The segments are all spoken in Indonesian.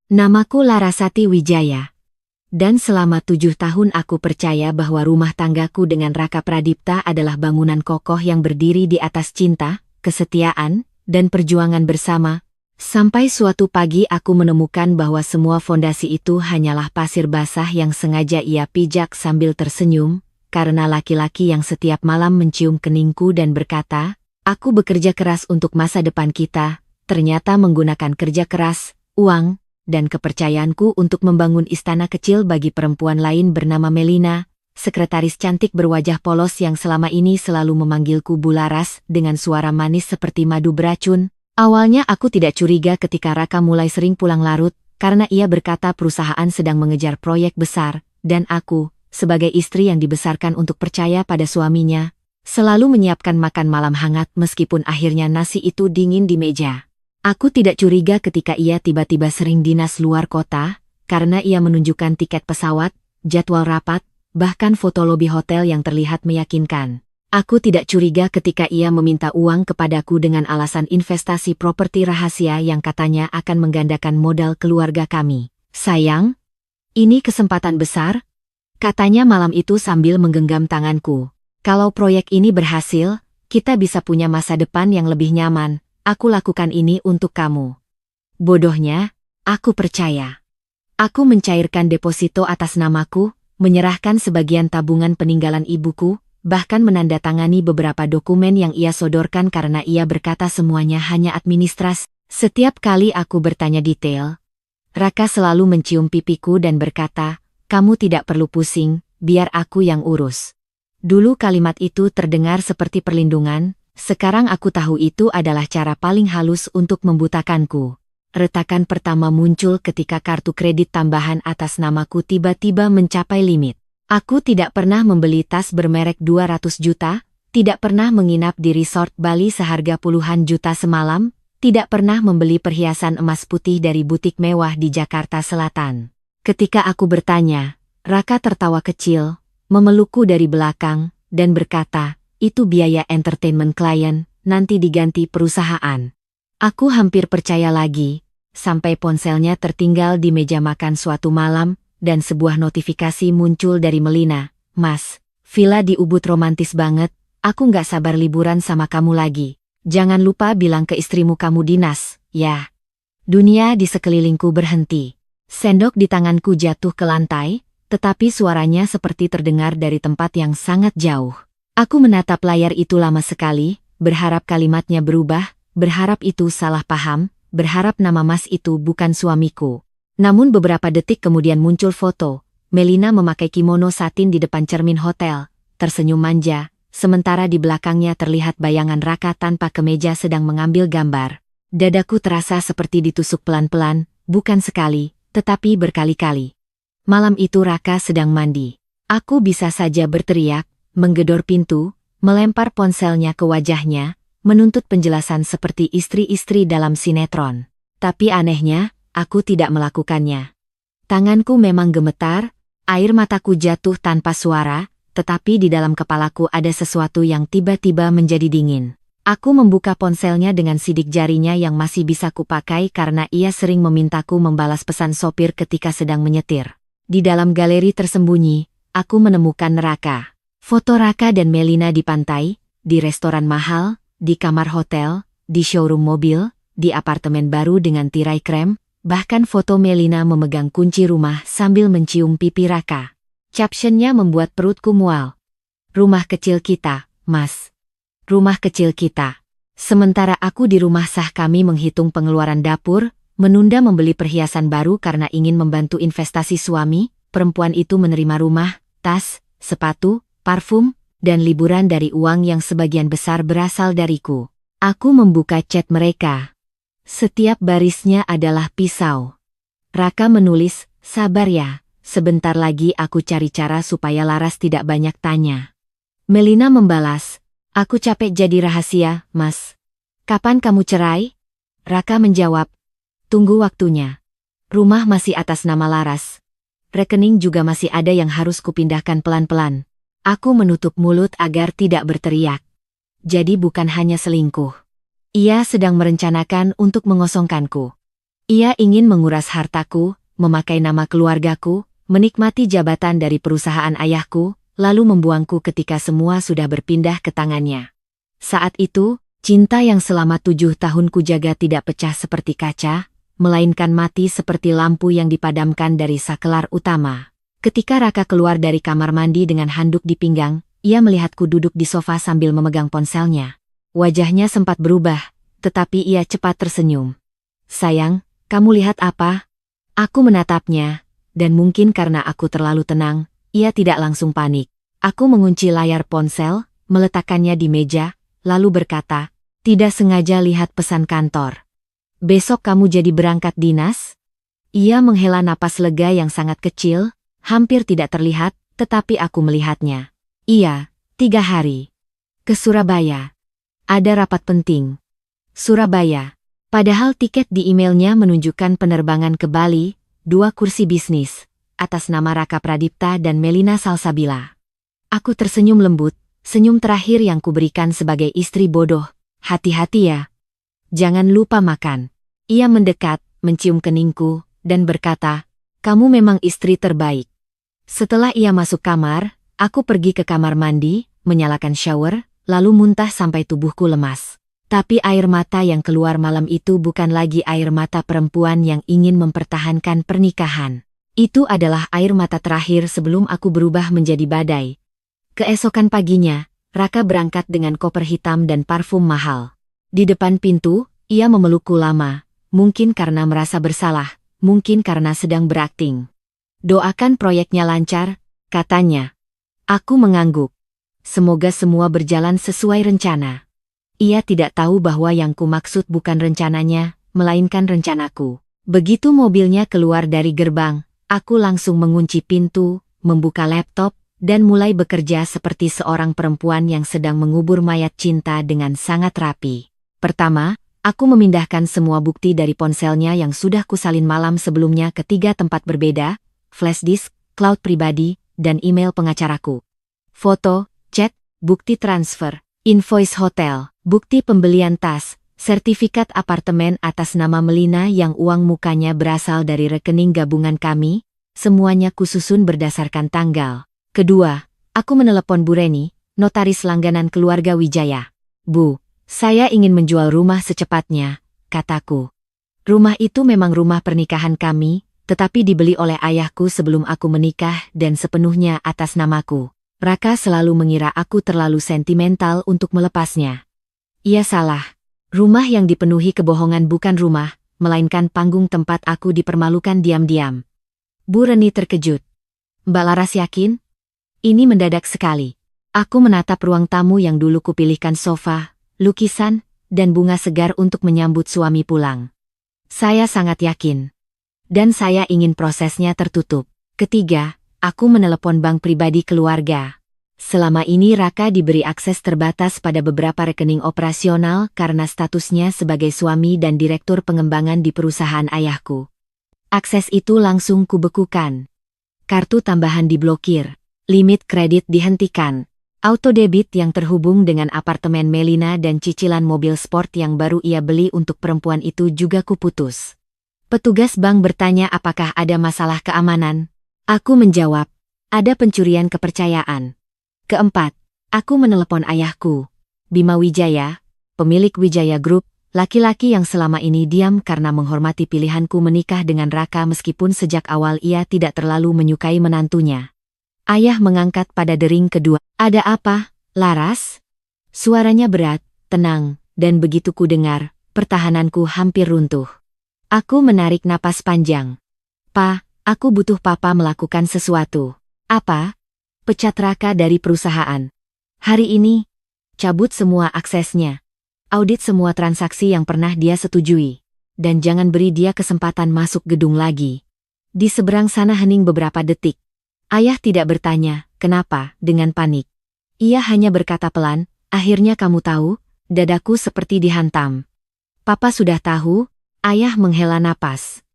Namaku Larasati Wijaya. Dan selama 7 tahun aku percaya bahwa rumah tanggaku dengan Raka Pradipta adalah bangunan kokoh yang berdiri di atas cinta, kesetiaan, dan perjuangan bersama. Sampai suatu pagi aku menemukan bahwa semua fondasi itu hanyalah pasir basah yang sengaja ia pijak sambil tersenyum, karena laki-laki yang setiap malam mencium keningku dan berkata, "Aku bekerja keras untuk masa depan kita," ternyata menggunakan kerja keras, uang, dan kepercayaanku untuk membangun istana kecil bagi perempuan lain bernama Melina, sekretaris cantik berwajah polos yang selama ini selalu memanggilku Bularas dengan suara manis seperti madu beracun. Awalnya aku tidak curiga ketika Raka mulai sering pulang larut, karena ia berkata perusahaan sedang mengejar proyek besar, dan aku, sebagai istri yang dibesarkan untuk percaya pada suaminya, selalu menyiapkan makan malam hangat meskipun akhirnya nasi itu dingin di meja. Aku tidak curiga ketika ia tiba-tiba sering dinas luar kota, karena ia menunjukkan tiket pesawat, jadwal rapat, bahkan foto lobi hotel yang terlihat meyakinkan. Aku tidak curiga ketika ia meminta uang kepadaku dengan alasan investasi properti rahasia yang katanya akan menggandakan modal keluarga kami. "Sayang, ini kesempatan besar," katanya malam itu sambil menggenggam tanganku. "Kalau proyek ini berhasil, kita bisa punya masa depan yang lebih nyaman. Aku lakukan ini untuk kamu." Bodohnya, aku percaya. Aku mencairkan deposito atas namaku, menyerahkan sebagian tabungan peninggalan ibuku, bahkan menandatangani beberapa dokumen yang ia sodorkan karena ia berkata semuanya hanya administrasi. Setiap kali aku bertanya detail, Raka selalu mencium pipiku dan berkata, "Kamu tidak perlu pusing, biar aku yang urus." Dulu kalimat itu terdengar seperti perlindungan. Sekarang aku tahu itu adalah cara paling halus untuk membutakanku. Retakan pertama muncul ketika kartu kredit tambahan atas namaku tiba-tiba mencapai limit. Aku tidak pernah membeli tas bermerek 200 juta, tidak pernah menginap di resort Bali seharga puluhan juta semalam, tidak pernah membeli perhiasan emas putih dari butik mewah di Jakarta Selatan. Ketika aku bertanya, Raka tertawa kecil, memelukku dari belakang, dan berkata, "Itu biaya entertainment klien, nanti diganti perusahaan." Aku hampir percaya lagi, sampai ponselnya tertinggal di meja makan suatu malam, dan sebuah notifikasi muncul dari Melina. "Mas, villa di Ubud romantis banget, aku nggak sabar liburan sama kamu lagi. Jangan lupa bilang ke istrimu kamu dinas, ya." Dunia di sekelilingku berhenti. Sendok di tanganku jatuh ke lantai, tetapi suaranya seperti terdengar dari tempat yang sangat jauh. Aku menatap layar itu lama sekali, berharap kalimatnya berubah, berharap itu salah paham, berharap nama Mas itu bukan suamiku. Namun beberapa detik kemudian muncul foto, Melina memakai kimono satin di depan cermin hotel, tersenyum manja, sementara di belakangnya terlihat bayangan Raka tanpa kemeja sedang mengambil gambar. Dadaku terasa seperti ditusuk pelan-pelan, bukan sekali, tetapi berkali-kali. Malam itu Raka sedang mandi. Aku bisa saja berteriak, menggedor pintu, melempar ponselnya ke wajahnya, menuntut penjelasan seperti istri-istri dalam sinetron. Tapi anehnya, aku tidak melakukannya. Tanganku memang gemetar, air mataku jatuh tanpa suara, tetapi di dalam kepalaku ada sesuatu yang tiba-tiba menjadi dingin. Aku membuka ponselnya dengan sidik jarinya yang masih bisa kupakai karena ia sering memintaku membalas pesan sopir ketika sedang menyetir. Di dalam galeri tersembunyi, aku menemukan Raka. Foto Raka dan Melina di pantai, di restoran mahal, di kamar hotel, di showroom mobil, di apartemen baru dengan tirai krem, bahkan foto Melina memegang kunci rumah sambil mencium pipi Raka. Captionnya membuat perutku mual. "Rumah kecil kita, Mas. Rumah kecil kita." Sementara aku di rumah sah kami menghitung pengeluaran dapur, menunda membeli perhiasan baru karena ingin membantu investasi suami, perempuan itu menerima rumah, tas, sepatu, parfum, dan liburan dari uang yang sebagian besar berasal dariku. Aku membuka chat mereka. Setiap barisnya adalah pisau. Raka menulis, "Sabar ya, sebentar lagi aku cari cara supaya Laras tidak banyak tanya." Melina membalas, "Aku capek jadi rahasia, Mas. Kapan kamu cerai?" Raka menjawab, "Tunggu waktunya. Rumah masih atas nama Laras. Rekening juga masih ada yang harus kupindahkan pelan-pelan." Aku menutup mulut agar tidak berteriak. Jadi bukan hanya selingkuh. Ia sedang merencanakan untuk mengosongkanku. Ia ingin menguras hartaku, memakai nama keluargaku, menikmati jabatan dari perusahaan ayahku, lalu membuangku ketika semua sudah berpindah ke tangannya. Saat itu, cinta yang selama 7 tahun kujaga tidak pecah seperti kaca, melainkan mati seperti lampu yang dipadamkan dari sakelar utama. Ketika Raka keluar dari kamar mandi dengan handuk di pinggang, ia melihatku duduk di sofa sambil memegang ponselnya. Wajahnya sempat berubah, tetapi ia cepat tersenyum. "Sayang, kamu lihat apa?" Aku menatapnya, dan mungkin karena aku terlalu tenang, ia tidak langsung panik. Aku mengunci layar ponsel, meletakkannya di meja, lalu berkata, "Tidak sengaja lihat pesan kantor. Besok kamu jadi berangkat dinas?" Ia menghela napas lega yang sangat kecil, hampir tidak terlihat, tetapi aku melihatnya. "Iya, 3 hari. Ke Surabaya. Ada rapat penting." Surabaya. Padahal tiket di emailnya menunjukkan penerbangan ke Bali, 2 kursi bisnis, atas nama Raka Pradipta dan Melina Salsabila. Aku tersenyum lembut, senyum terakhir yang kuberikan sebagai istri bodoh. "Hati-hati ya. Jangan lupa makan." Ia mendekat, mencium keningku, dan berkata, "Kamu memang istri terbaik." Setelah ia masuk kamar, aku pergi ke kamar mandi, menyalakan shower, lalu muntah sampai tubuhku lemas. Tapi air mata yang keluar malam itu bukan lagi air mata perempuan yang ingin mempertahankan pernikahan. Itu adalah air mata terakhir sebelum aku berubah menjadi badai. Keesokan paginya, Raka berangkat dengan koper hitam dan parfum mahal. Di depan pintu, ia memelukku lama, mungkin karena merasa bersalah, mungkin karena sedang berakting. "Doakan proyeknya lancar," katanya. Aku mengangguk. Semoga semua berjalan sesuai rencana. Ia tidak tahu bahwa yang kumaksud bukan rencananya, melainkan rencanaku. Begitu mobilnya keluar dari gerbang, aku langsung mengunci pintu, membuka laptop, dan mulai bekerja seperti seorang perempuan yang sedang mengubur mayat cinta dengan sangat rapi. Pertama, aku memindahkan semua bukti dari ponselnya yang sudah kusalin malam sebelumnya ke 3 tempat berbeda, flash disk, cloud pribadi, dan email pengacaraku. Foto, chat, bukti transfer, invoice hotel, bukti pembelian tas, sertifikat apartemen atas nama Melina yang uang mukanya berasal dari rekening gabungan kami, semuanya kususun berdasarkan tanggal. Kedua, aku menelepon Bu Reni, notaris langganan keluarga Wijaya. "Bu, saya ingin menjual rumah secepatnya," kataku. Rumah itu memang rumah pernikahan kami, tetapi dibeli oleh ayahku sebelum aku menikah dan sepenuhnya atas namaku. Raka selalu mengira aku terlalu sentimental untuk melepasnya. Ia salah. Rumah yang dipenuhi kebohongan bukan rumah, melainkan panggung tempat aku dipermalukan diam-diam. Bu Reni terkejut. "Mbak Laras yakin?" Ini mendadak sekali. Aku menatap ruang tamu yang dulu kupilihkan sofa, lukisan, dan bunga segar untuk menyambut suami pulang. "Saya sangat yakin. Dan saya ingin prosesnya tertutup." Ketiga, aku menelepon bank pribadi keluarga. Selama ini Raka diberi akses terbatas pada beberapa rekening operasional karena statusnya sebagai suami dan direktur pengembangan di perusahaan ayahku. Akses itu langsung kubekukan. Kartu tambahan diblokir, limit kredit dihentikan, auto debit yang terhubung dengan apartemen Melina dan cicilan mobil sport yang baru ia beli untuk perempuan itu juga kuputus. Petugas bank bertanya apakah ada masalah keamanan. Aku menjawab, ada pencurian kepercayaan. Keempat, aku menelepon ayahku, Bima Wijaya, pemilik Wijaya Group, laki-laki yang selama ini diam karena menghormati pilihanku menikah dengan Raka meskipun sejak awal ia tidak terlalu menyukai menantunya. Ayah mengangkat pada dering kedua. "Ada apa, Laras?" Suaranya berat, tenang, dan begitu ku dengar, pertahananku hampir runtuh. Aku menarik napas panjang. "Pa, aku butuh Papa melakukan sesuatu." "Apa?" "Pecat Raka dari perusahaan. Hari ini. Cabut semua aksesnya. Audit semua transaksi yang pernah dia setujui. Dan jangan beri dia kesempatan masuk gedung lagi." Di seberang sana hening beberapa detik. Ayah tidak bertanya, kenapa, dengan panik. Ia hanya berkata pelan, "Akhirnya kamu tahu," dadaku seperti dihantam. "Papa sudah tahu," ayah menghela napas.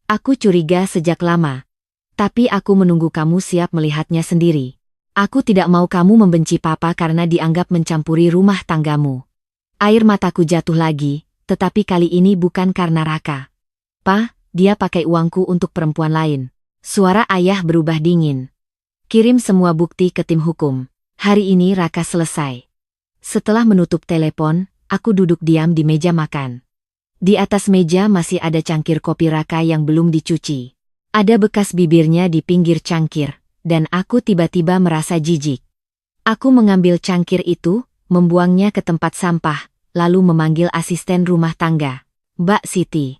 "Aku curiga sejak lama. Tapi aku menunggu kamu siap melihatnya sendiri. Aku tidak mau kamu membenci Papa karena dianggap mencampuri rumah tanggamu." Air mataku jatuh lagi, tetapi kali ini bukan karena Raka. Pa, dia pakai uangku untuk perempuan lain. Suara ayah berubah dingin. Kirim semua bukti ke tim hukum. Hari ini Raka selesai. Setelah menutup telepon, aku duduk diam di meja makan. Di atas meja masih ada cangkir kopi Raka yang belum dicuci. Ada bekas bibirnya di pinggir cangkir, dan aku tiba-tiba merasa jijik. Aku mengambil cangkir itu, membuangnya ke tempat sampah, lalu memanggil asisten rumah tangga. Mbak Siti.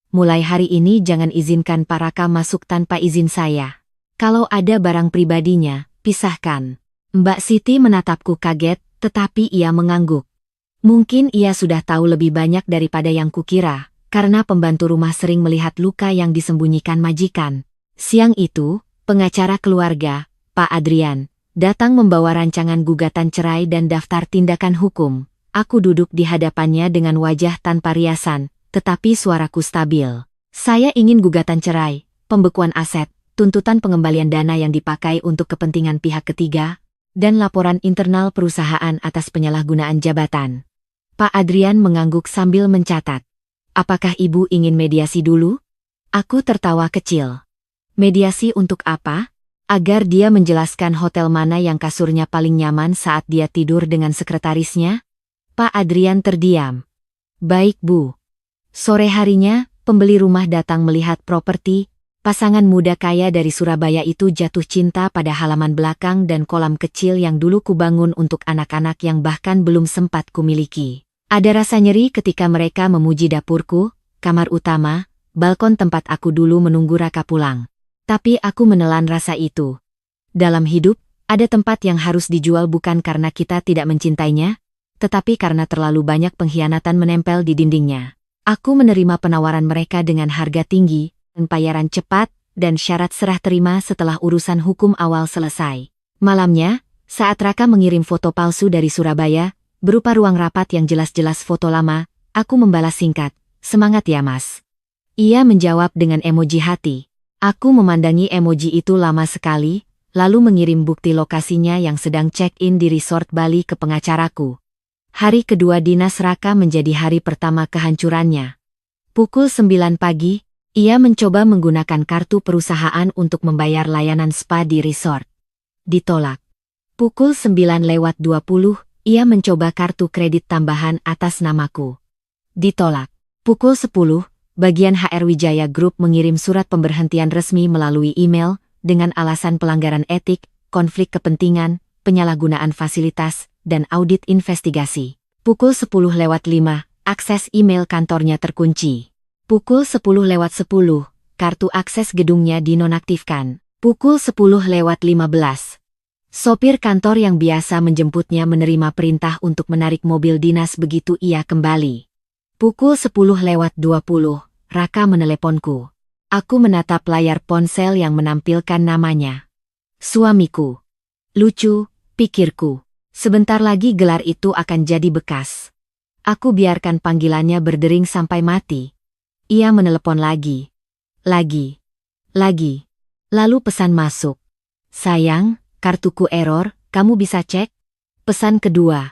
Mulai hari ini jangan izinkan Pak Raka masuk tanpa izin saya. Kalau ada barang pribadinya, pisahkan. Mbak Siti menatapku kaget, tetapi ia mengangguk. Mungkin ia sudah tahu lebih banyak daripada yang kukira, karena pembantu rumah sering melihat luka yang disembunyikan majikan. Siang itu, pengacara keluarga, Pak Adrian, datang membawa rancangan gugatan cerai dan daftar tindakan hukum. Aku duduk di hadapannya dengan wajah tanpa riasan, tetapi suaraku stabil. Saya ingin gugatan cerai, pembekuan aset, tuntutan pengembalian dana yang dipakai untuk kepentingan pihak ketiga, dan laporan internal perusahaan atas penyalahgunaan jabatan. Pak Adrian mengangguk sambil mencatat. Apakah ibu ingin mediasi dulu? Aku tertawa kecil. Mediasi untuk apa? Agar dia menjelaskan hotel mana yang kasurnya paling nyaman saat dia tidur dengan sekretarisnya? Pak Adrian terdiam. Baik Bu. Sore harinya, pembeli rumah datang melihat properti. Pasangan muda kaya dari Surabaya itu jatuh cinta pada halaman belakang dan kolam kecil yang dulu kubangun untuk anak-anak yang bahkan belum sempat kumiliki. Ada rasa nyeri ketika mereka memuji dapurku, kamar utama, balkon tempat aku dulu menunggu Raka pulang. Tapi aku menelan rasa itu. Dalam hidup, ada tempat yang harus dijual bukan karena kita tidak mencintainya, tetapi karena terlalu banyak pengkhianatan menempel di dindingnya. Aku menerima penawaran mereka dengan harga tinggi, pembayaran cepat, dan syarat serah terima setelah urusan hukum awal selesai. Malamnya, saat Raka mengirim foto palsu dari Surabaya, berupa ruang rapat yang jelas-jelas foto lama, aku membalas singkat, "Semangat ya Mas." Ia menjawab dengan emoji hati. Aku memandangi emoji itu lama sekali, lalu mengirim bukti lokasinya yang sedang check-in di resort Bali ke pengacaraku. Hari kedua dinas Raka menjadi hari pertama kehancurannya. Pukul 9 pagi, ia mencoba menggunakan kartu perusahaan untuk membayar layanan spa di resort. Ditolak. Pukul 9:20, ia mencoba kartu kredit tambahan atas namaku. Ditolak. Pukul 10, bagian HR Wijaya Group mengirim surat pemberhentian resmi melalui email, dengan alasan pelanggaran etik, konflik kepentingan, penyalahgunaan fasilitas, dan audit investigasi. Pukul 10:05, akses email kantornya terkunci. Pukul 10:10, kartu akses gedungnya dinonaktifkan. Pukul 10:15. Sopir kantor yang biasa menjemputnya menerima perintah untuk menarik mobil dinas begitu ia kembali. Pukul 10:20, Raka meneleponku. Aku menatap layar ponsel yang menampilkan namanya. Suamiku. Lucu, pikirku. Sebentar lagi gelar itu akan jadi bekas. Aku biarkan panggilannya berdering sampai mati. Ia menelepon lagi. Lagi. Lalu pesan masuk. "Sayang, kartuku error, kamu bisa cek?" Pesan kedua.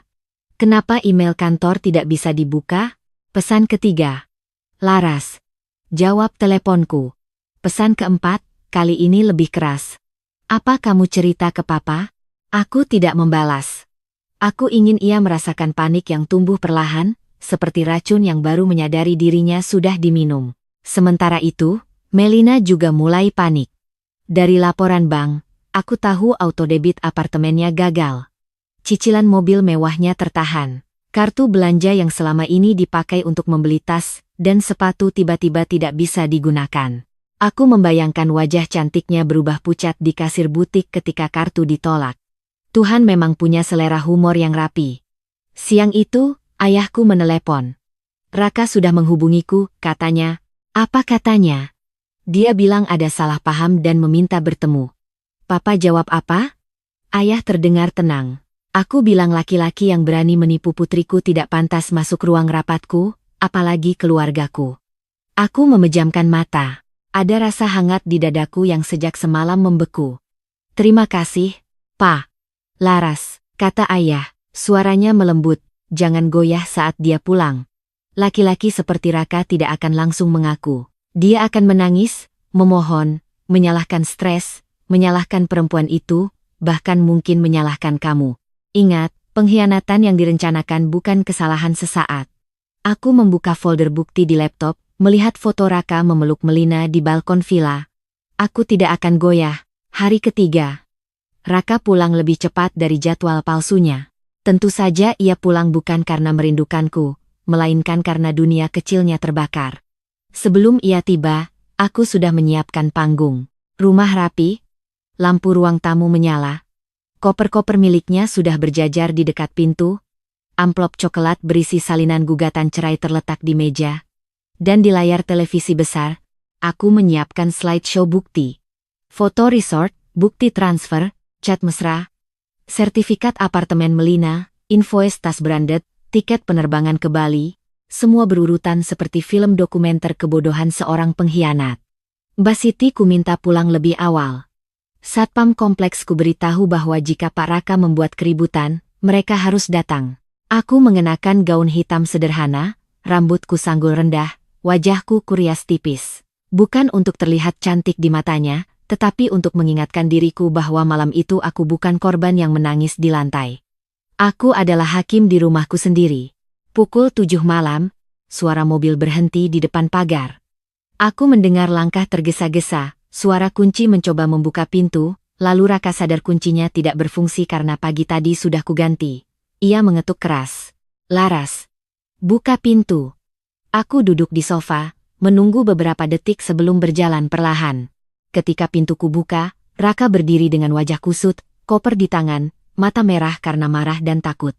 "Kenapa email kantor tidak bisa dibuka?" Pesan ketiga. "Laras." Jawab teleponku. Pesan keempat, kali ini lebih keras. "Apa kamu cerita ke papa?" Aku tidak membalas. Aku ingin ia merasakan panik yang tumbuh perlahan, seperti racun yang baru menyadari dirinya sudah diminum. Sementara itu, Melina juga mulai panik. Dari laporan bank, aku tahu autodebit apartemennya gagal. Cicilan mobil mewahnya tertahan. Kartu belanja yang selama ini dipakai untuk membeli tas dan sepatu tiba-tiba tidak bisa digunakan. Aku membayangkan wajah cantiknya berubah pucat di kasir butik ketika kartu ditolak. Tuhan memang punya selera humor yang rapi. Siang itu, ayahku menelepon. "Raka sudah menghubungiku," katanya. "Apa katanya?" "Dia bilang ada salah paham dan meminta bertemu." "Papa jawab apa?" Ayah terdengar tenang. "Aku bilang laki-laki yang berani menipu putriku tidak pantas masuk ruang rapatku, apalagi keluargaku." Aku memejamkan mata. Ada rasa hangat di dadaku yang sejak semalam membeku. "Terima kasih, Pa." "Laras," kata ayah, suaranya melembut, "jangan goyah saat dia pulang. Laki-laki seperti Raka tidak akan langsung mengaku. Dia akan menangis, memohon, menyalahkan stres, menyalahkan perempuan itu, bahkan mungkin menyalahkan kamu. Ingat, pengkhianatan yang direncanakan bukan kesalahan sesaat. Aku membuka folder bukti di laptop, melihat foto Raka memeluk Melina di balkon villa. Aku tidak akan goyah. Hari ketiga. Raka pulang lebih cepat dari jadwal palsunya. Tentu saja ia pulang bukan karena merindukanku, melainkan karena dunia kecilnya terbakar. Sebelum ia tiba, aku sudah menyiapkan panggung. Rumah rapi, lampu ruang tamu menyala. Koper-koper miliknya sudah berjajar di dekat pintu. Amplop coklat berisi salinan gugatan cerai terletak di meja. Dan di layar televisi besar, aku menyiapkan slideshow bukti. Foto resort, bukti transfer, cat mesra, sertifikat apartemen Melina, invoice tas branded, tiket penerbangan ke Bali, semua berurutan seperti film dokumenter kebodohan seorang pengkhianat. Mbak Siti ku minta pulang lebih awal. Satpam kompleks ku beritahu bahwa jika Pak Raka membuat keributan, mereka harus datang. Aku mengenakan gaun hitam sederhana, rambutku sanggul rendah, wajahku kurias tipis. Bukan untuk terlihat cantik di matanya, tetapi untuk mengingatkan diriku bahwa malam itu aku bukan korban yang menangis di lantai. Aku adalah hakim di rumahku sendiri. Pukul 7 malam, suara mobil berhenti di depan pagar. Aku mendengar langkah tergesa-gesa, suara kunci mencoba membuka pintu, lalu Raka sadar kuncinya tidak berfungsi karena pagi tadi sudah kuganti. Ia mengetuk keras. Laras, buka pintu. Aku duduk di sofa, menunggu beberapa detik sebelum berjalan perlahan. Ketika pintuku buka, Raka berdiri dengan wajah kusut, koper di tangan, mata merah karena marah dan takut.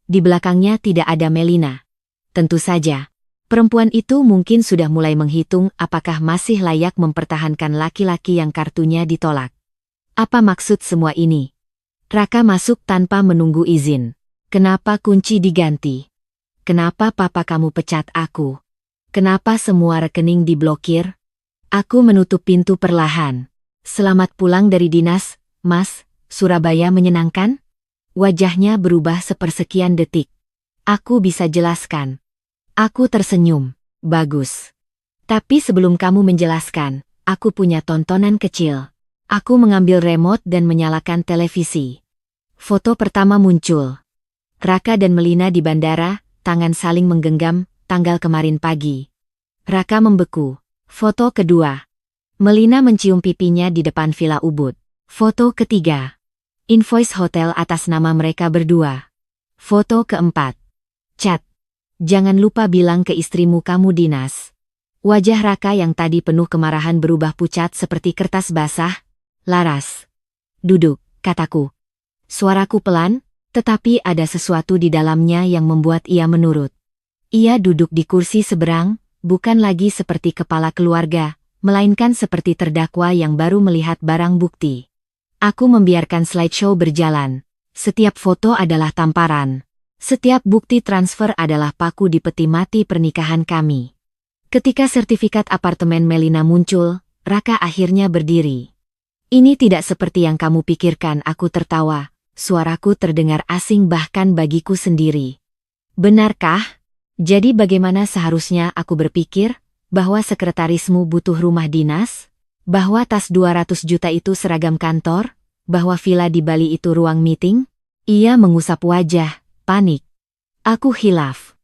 Di belakangnya tidak ada Melina. Tentu saja, perempuan itu mungkin sudah mulai menghitung apakah masih layak mempertahankan laki-laki yang kartunya ditolak. Apa maksud semua ini? Raka masuk tanpa menunggu izin. Kenapa kunci diganti? Kenapa papa kamu pecat aku? Kenapa semua rekening diblokir? Aku menutup pintu perlahan. Selamat pulang dari dinas, Mas. Surabaya menyenangkan? Wajahnya berubah sepersekian detik. Aku bisa jelaskan. Aku tersenyum. Bagus. Tapi sebelum kamu menjelaskan, aku punya tontonan kecil. Aku mengambil remote dan menyalakan televisi. Foto pertama muncul. Raka dan Melina di bandara, tangan saling menggenggam, tanggal kemarin pagi. Raka membeku. Foto kedua. Melina mencium pipinya di depan Villa Ubud. Foto ketiga. Invoice hotel atas nama mereka berdua. Foto keempat. Chat. Jangan lupa bilang ke istrimu kamu dinas. Wajah Raka yang tadi penuh kemarahan berubah pucat seperti kertas basah. Laras. Duduk, kataku. Suaraku pelan, tetapi ada sesuatu di dalamnya yang membuat ia menurut. Ia duduk di kursi seberang, bukan lagi seperti kepala keluarga, melainkan seperti terdakwa yang baru melihat barang bukti. Aku membiarkan slideshow berjalan. Setiap foto adalah tamparan. Setiap bukti transfer adalah paku di peti mati pernikahan kami. Ketika sertifikat apartemen Melina muncul, Raka akhirnya berdiri. Ini tidak seperti yang kamu pikirkan, aku tertawa. Suaraku terdengar asing bahkan bagiku sendiri. Benarkah? Jadi bagaimana seharusnya aku berpikir? Bahwa sekretarismu butuh rumah dinas? Bahwa tas 200 juta itu seragam kantor? Bahwa villa di Bali itu ruang meeting? Ia mengusap wajah, panik. Aku hilaf.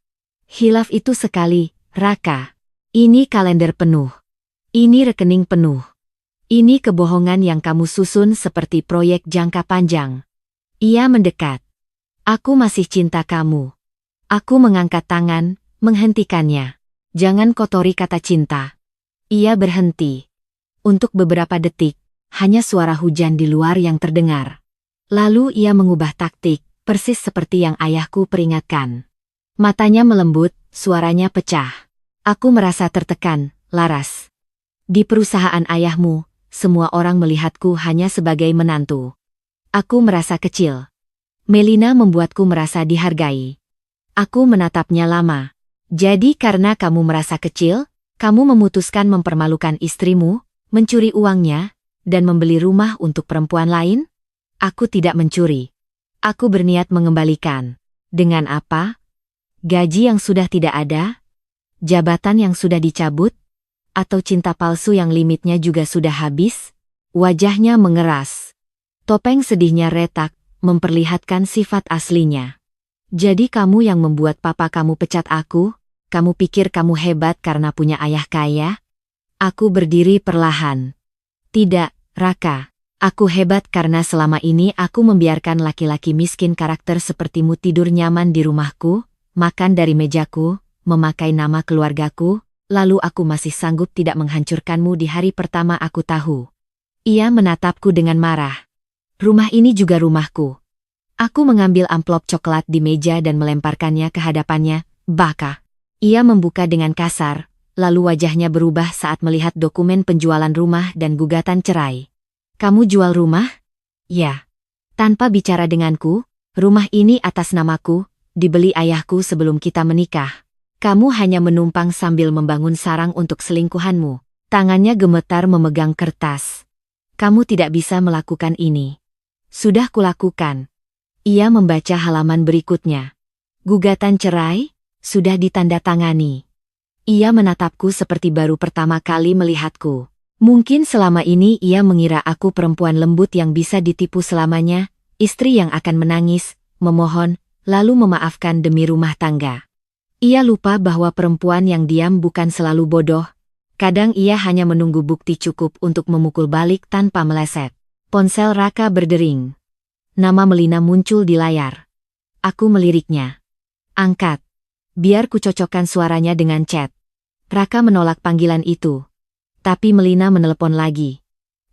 Hilaf itu sekali, Raka. Ini kalender penuh. Ini rekening penuh. Ini kebohongan yang kamu susun seperti proyek jangka panjang. Ia mendekat. Aku masih cinta kamu. Aku mengangkat tangan, menghentikannya. Jangan kotori kata cinta. Ia berhenti. Untuk beberapa detik, hanya suara hujan di luar yang terdengar. Lalu ia mengubah taktik, persis seperti yang ayahku peringatkan. Matanya melembut, suaranya pecah. Aku merasa tertekan, Laras. Di perusahaan ayahmu, semua orang melihatku hanya sebagai menantu. Aku merasa kecil. Melina membuatku merasa dihargai. Aku menatapnya lama. Jadi karena kamu merasa kecil, kamu memutuskan mempermalukan istrimu, mencuri uangnya, dan membeli rumah untuk perempuan lain? Aku tidak mencuri. Aku berniat mengembalikan. Dengan apa? Gaji yang sudah tidak ada? Jabatan yang sudah dicabut? Atau cinta palsu yang limitnya juga sudah habis? Wajahnya mengeras. Topeng sedihnya retak, memperlihatkan sifat aslinya. Jadi kamu yang membuat papa kamu pecat aku? Kamu pikir kamu hebat karena punya ayah kaya? Aku berdiri perlahan. Tidak, Raka. Aku hebat karena selama ini aku membiarkan laki-laki miskin karakter sepertimu tidur nyaman di rumahku, makan dari mejaku, memakai nama keluargaku, lalu aku masih sanggup tidak menghancurkanmu di hari pertama aku tahu. Ia menatapku dengan marah. Rumah ini juga rumahku. Aku mengambil amplop coklat di meja dan melemparkannya ke hadapannya. Baka. Ia membuka dengan kasar, lalu wajahnya berubah saat melihat dokumen penjualan rumah dan gugatan cerai. Kamu jual rumah? Ya. Tanpa bicara denganku, rumah ini atas namaku, dibeli ayahku sebelum kita menikah. Kamu hanya menumpang sambil membangun sarang untuk selingkuhanmu. Tangannya gemetar memegang kertas. Kamu tidak bisa melakukan ini. Sudah kulakukan. Ia membaca halaman berikutnya. Gugatan cerai, sudah ditandatangani. Ia menatapku seperti baru pertama kali melihatku. Mungkin selama ini ia mengira aku perempuan lembut yang bisa ditipu selamanya, istri yang akan menangis, memohon, lalu memaafkan demi rumah tangga. Ia lupa bahwa perempuan yang diam bukan selalu bodoh. Kadang ia hanya menunggu bukti cukup untuk memukul balik tanpa meleset. Ponsel Raka berdering. Nama Melina muncul di layar. Aku meliriknya. Angkat. Biar kucocokkan suaranya dengan chat. Raka menolak panggilan itu. Tapi Melina menelepon lagi.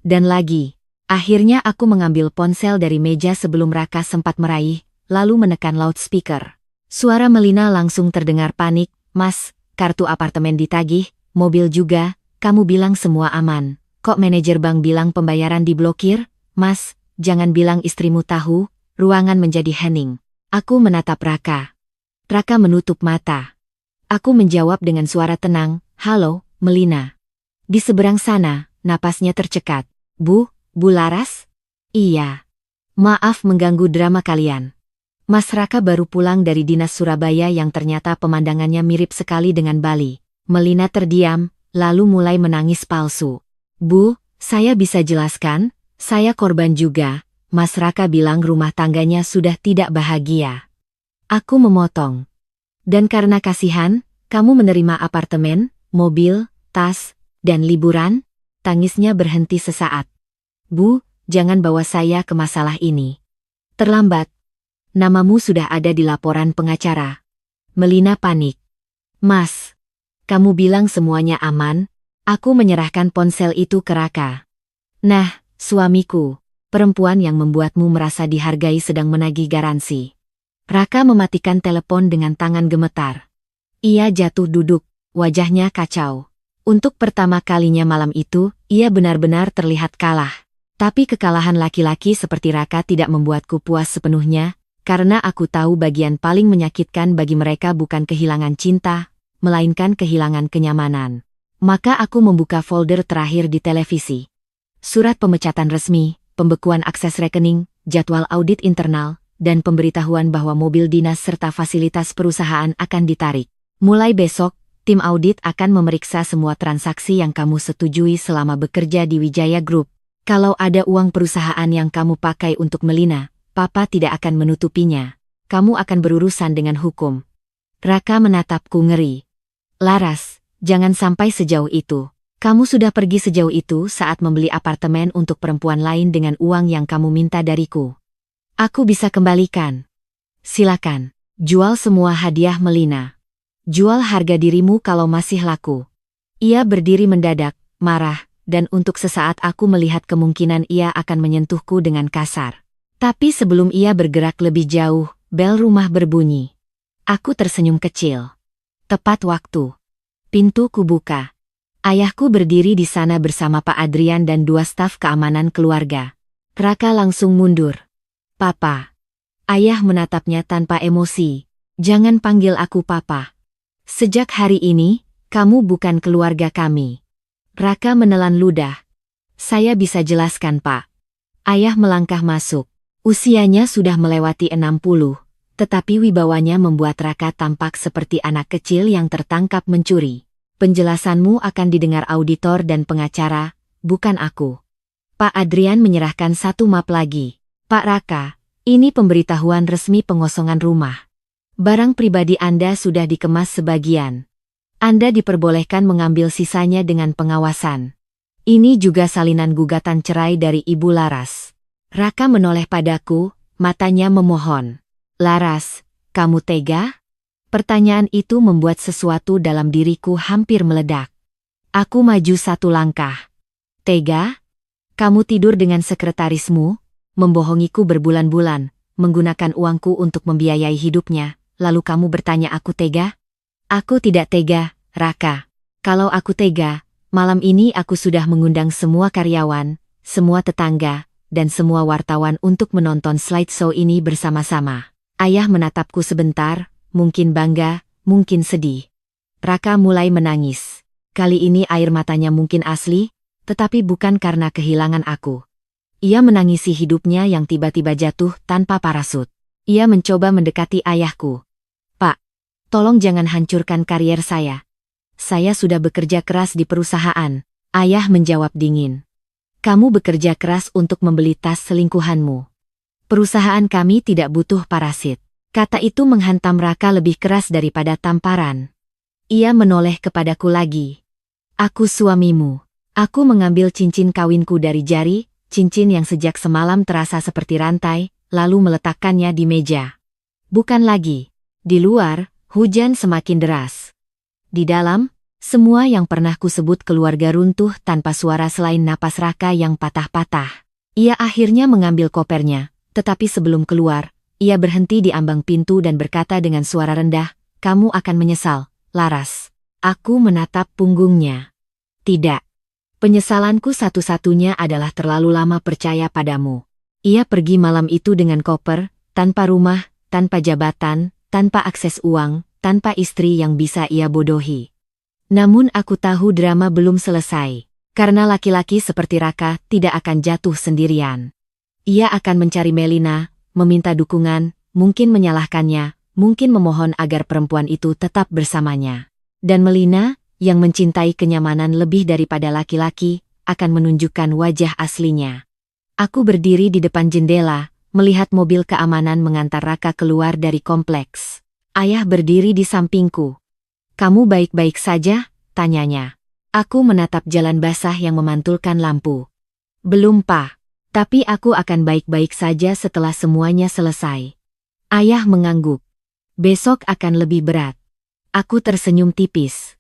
Dan lagi. Akhirnya aku mengambil ponsel dari meja sebelum Raka sempat meraih, lalu menekan loudspeaker. Suara Melina langsung terdengar panik. Mas, kartu apartemen ditagih, mobil juga, kamu bilang semua aman. Kok manajer bank bilang pembayaran diblokir? Mas, jangan bilang istrimu tahu, ruangan menjadi hening. Aku menatap Raka. Raka menutup mata. Aku menjawab dengan suara tenang, halo, Melina. Di seberang sana, napasnya tercekat. Bu Laras? Iya. Maaf mengganggu drama kalian. Mas Raka baru pulang dari dinas Surabaya yang ternyata pemandangannya mirip sekali dengan Bali. Melina terdiam, lalu mulai menangis palsu. Bu, saya bisa jelaskan? Saya korban juga, Mas Raka bilang rumah tangganya sudah tidak bahagia. Aku memotong. Dan karena kasihan, kamu menerima apartemen, mobil, tas, dan liburan? Tangisnya berhenti sesaat. Bu, jangan bawa saya ke masalah ini. Terlambat. Namamu sudah ada di laporan pengacara. Melina panik. Mas, kamu bilang semuanya aman? Aku menyerahkan ponsel itu ke Raka. Nah, suamiku, perempuan yang membuatmu merasa dihargai sedang menagih garansi. Raka mematikan telepon dengan tangan gemetar. Ia jatuh duduk, wajahnya kacau. Untuk pertama kalinya malam itu, ia benar-benar terlihat kalah. Tapi kekalahan laki-laki seperti Raka tidak membuatku puas sepenuhnya, karena aku tahu bagian paling menyakitkan bagi mereka bukan kehilangan cinta, melainkan kehilangan kenyamanan. Maka aku membuka folder terakhir di televisi. Surat pemecatan resmi, pembekuan akses rekening, jadwal audit internal, dan pemberitahuan bahwa mobil dinas serta fasilitas perusahaan akan ditarik. Mulai besok, tim audit akan memeriksa semua transaksi yang kamu setujui selama bekerja di Wijaya Group. Kalau ada uang perusahaan yang kamu pakai untuk Melina, Papa tidak akan menutupinya. Kamu akan berurusan dengan hukum. Raka menatapku ngeri. Laras, jangan sampai sejauh itu. Kamu sudah pergi sejauh itu saat membeli apartemen untuk perempuan lain dengan uang yang kamu minta dariku. Aku bisa kembalikan. Silakan, jual semua hadiah Melina. Jual harga dirimu kalau masih laku. Ia berdiri mendadak, marah, dan untuk sesaat aku melihat kemungkinan ia akan menyentuhku dengan kasar. Tapi sebelum ia bergerak lebih jauh, bel rumah berbunyi. Aku tersenyum kecil. Tepat waktu. Pintu kubuka. Ayahku berdiri di sana bersama Pak Adrian dan 2 staf keamanan keluarga. Raka langsung mundur. Papa. Ayah menatapnya tanpa emosi. Jangan panggil aku Papa. Sejak hari ini, kamu bukan keluarga kami. Raka menelan ludah. Saya bisa jelaskan, Pak. Ayah melangkah masuk. Usianya sudah melewati 60, tetapi wibawanya membuat Raka tampak seperti anak kecil yang tertangkap mencuri. Penjelasanmu akan didengar auditor dan pengacara, bukan aku. Pak Adrian menyerahkan satu map lagi. Pak Raka, ini pemberitahuan resmi pengosongan rumah. Barang pribadi Anda sudah dikemas sebagian. Anda diperbolehkan mengambil sisanya dengan pengawasan. Ini juga salinan gugatan cerai dari Ibu Laras. Raka menoleh padaku, matanya memohon. Laras, kamu tega? Pertanyaan itu membuat sesuatu dalam diriku hampir meledak. Aku maju satu langkah. Tega? Kamu tidur dengan sekretarismu, membohongiku berbulan-bulan, menggunakan uangku untuk membiayai hidupnya, lalu kamu bertanya aku tega? Aku tidak tega, Raka. Kalau aku tega, malam ini aku sudah mengundang semua karyawan, semua tetangga, dan semua wartawan untuk menonton slideshow ini bersama-sama. Ayah menatapku sebentar, mungkin bangga, mungkin sedih. Raka mulai menangis. Kali ini air matanya mungkin asli, tetapi bukan karena kehilangan aku. Ia menangisi hidupnya yang tiba-tiba jatuh tanpa parasut. Ia mencoba mendekati ayahku. Pak, tolong jangan hancurkan karier saya. Saya sudah bekerja keras di perusahaan. Ayah menjawab dingin. Kamu bekerja keras untuk membeli tas selingkuhanmu. Perusahaan kami tidak butuh parasit. Kata itu menghantam Raka lebih keras daripada tamparan. Ia menoleh kepadaku lagi. Aku suamimu. Aku mengambil cincin kawinku dari jari, cincin yang sejak semalam terasa seperti rantai, lalu meletakkannya di meja. Bukan lagi. Di luar, hujan semakin deras. Di dalam, semua yang pernah kusebut keluarga runtuh tanpa suara selain napas Raka yang patah-patah. Ia akhirnya mengambil kopernya, tetapi sebelum keluar, ia berhenti di ambang pintu dan berkata dengan suara rendah, kamu akan menyesal, Laras. Aku menatap punggungnya. Tidak. Penyesalanku satu-satunya adalah terlalu lama percaya padamu. Ia pergi malam itu dengan koper, tanpa rumah, tanpa jabatan, tanpa akses uang, tanpa istri yang bisa ia bodohi. Namun aku tahu drama belum selesai. Karena laki-laki seperti Raka tidak akan jatuh sendirian. Ia akan mencari Melina, meminta dukungan, mungkin menyalahkannya, mungkin memohon agar perempuan itu tetap bersamanya. Dan Melina, yang mencintai kenyamanan lebih daripada laki-laki, akan menunjukkan wajah aslinya. Aku berdiri di depan jendela, melihat mobil keamanan mengantar Raka keluar dari kompleks. Ayah berdiri di sampingku. Kamu baik-baik saja? Tanyanya. Aku menatap jalan basah yang memantulkan lampu. Belum, Pak. Tapi aku akan baik-baik saja setelah semuanya selesai. Ayah mengangguk. Besok akan lebih berat. Aku tersenyum tipis.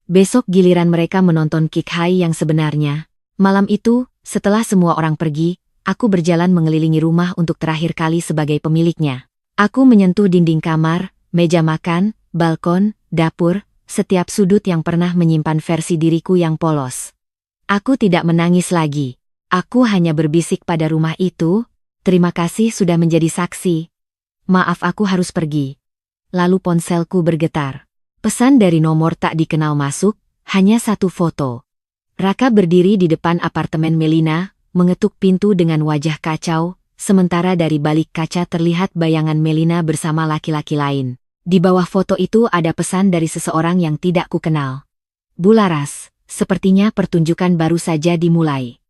Besok giliran mereka menonton Kick High yang sebenarnya. Malam itu, setelah semua orang pergi, aku berjalan mengelilingi rumah untuk terakhir kali sebagai pemiliknya. Aku menyentuh dinding kamar, meja makan, balkon, dapur, setiap sudut yang pernah menyimpan versi diriku yang polos. Aku tidak menangis lagi. Aku hanya berbisik pada rumah itu, terima kasih sudah menjadi saksi. Maaf aku harus pergi. Lalu ponselku bergetar. Pesan dari nomor tak dikenal masuk, hanya satu foto. Raka berdiri di depan apartemen Melina, mengetuk pintu dengan wajah kacau, sementara dari balik kaca terlihat bayangan Melina bersama laki-laki lain. Di bawah foto itu ada pesan dari seseorang yang tidak kukenal. Bu Laras, sepertinya pertunjukan baru saja dimulai.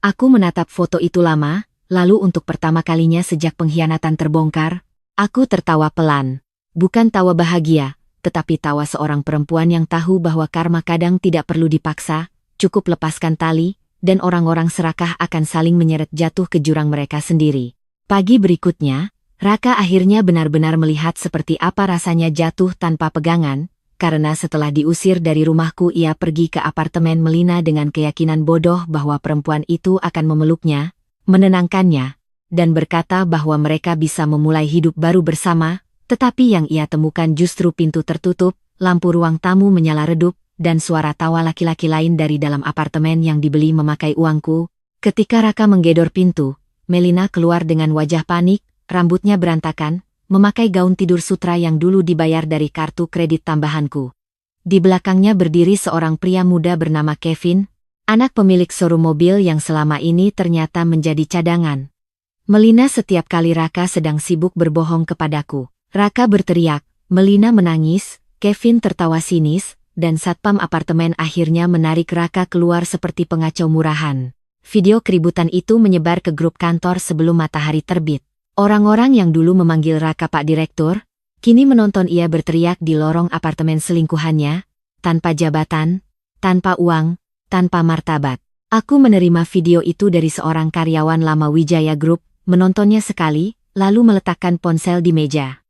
Aku menatap foto itu lama, lalu untuk pertama kalinya sejak pengkhianatan terbongkar, aku tertawa pelan. Bukan tawa bahagia, tetapi tawa seorang perempuan yang tahu bahwa karma kadang tidak perlu dipaksa, cukup lepaskan tali, dan orang-orang serakah akan saling menyeret jatuh ke jurang mereka sendiri. Pagi berikutnya, Raka akhirnya benar-benar melihat seperti apa rasanya jatuh tanpa pegangan, karena setelah diusir dari rumahku ia pergi ke apartemen Melina dengan keyakinan bodoh bahwa perempuan itu akan memeluknya, menenangkannya, dan berkata bahwa mereka bisa memulai hidup baru bersama, tetapi yang ia temukan justru pintu tertutup, lampu ruang tamu menyala redup, dan suara tawa laki-laki lain dari dalam apartemen yang dibeli memakai uangku. Ketika Raka menggedor pintu, Melina keluar dengan wajah panik, rambutnya berantakan, memakai gaun tidur sutra yang dulu dibayar dari kartu kredit tambahanku. Di belakangnya berdiri seorang pria muda bernama Kevin, anak pemilik showroom mobil yang selama ini ternyata menjadi cadangan. Melina setiap kali Raka sedang sibuk berbohong kepadaku. Raka berteriak, Melina menangis, Kevin tertawa sinis, dan satpam apartemen akhirnya menarik Raka keluar seperti pengacau murahan. Video keributan itu menyebar ke grup kantor sebelum matahari terbit. Orang-orang yang dulu memanggil Raka Pak Direktur, kini menonton ia berteriak di lorong apartemen selingkuhannya, tanpa jabatan, tanpa uang, tanpa martabat. Aku menerima video itu dari seorang karyawan lama Wijaya Group, menontonnya sekali, lalu meletakkan ponsel di meja.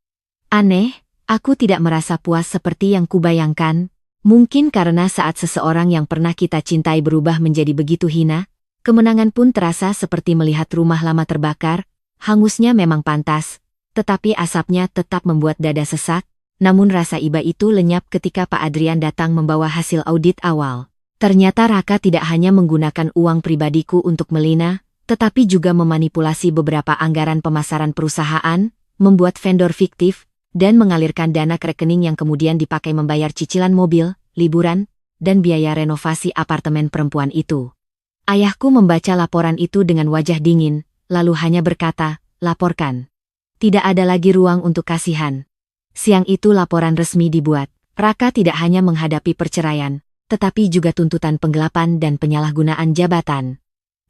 Aneh, aku tidak merasa puas seperti yang kubayangkan. Mungkin karena saat seseorang yang pernah kita cintai berubah menjadi begitu hina, kemenangan pun terasa seperti melihat rumah lama terbakar. Hangusnya memang pantas, tetapi asapnya tetap membuat dada sesak. Namun rasa iba itu lenyap ketika Pak Adrian datang membawa hasil audit awal. Ternyata Raka tidak hanya menggunakan uang pribadiku untuk Melina, tetapi juga memanipulasi beberapa anggaran pemasaran perusahaan, membuat vendor fiktif, dan mengalirkan dana ke rekening yang kemudian dipakai membayar cicilan mobil, liburan, dan biaya renovasi apartemen perempuan itu. Ayahku membaca laporan itu dengan wajah dingin, lalu hanya berkata, "Laporkan." Tidak ada lagi ruang untuk kasihan. Siang itu laporan resmi dibuat. Raka tidak hanya menghadapi perceraian, tetapi juga tuntutan penggelapan dan penyalahgunaan jabatan.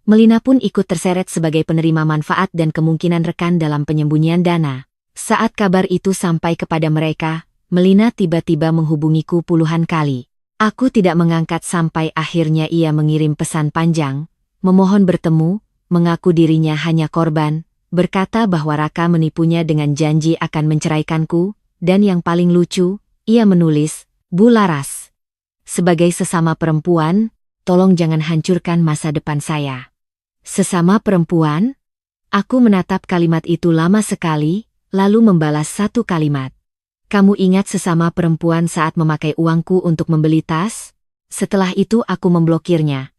Melina pun ikut terseret sebagai penerima manfaat dan kemungkinan rekan dalam penyembunyian dana. Saat kabar itu sampai kepada mereka, Melina tiba-tiba menghubungiku puluhan kali. Aku tidak mengangkat sampai akhirnya ia mengirim pesan panjang, memohon bertemu, mengaku dirinya hanya korban, berkata bahwa Raka menipunya dengan janji akan menceraikanku, dan yang paling lucu, ia menulis, "Bu Laras, sebagai sesama perempuan, tolong jangan hancurkan masa depan saya." Sesama perempuan? Aku menatap kalimat itu lama sekali, lalu membalas satu kalimat. "Kamu ingat sesama perempuan saat memakai uangku untuk membeli tas?" Setelah itu aku memblokirnya.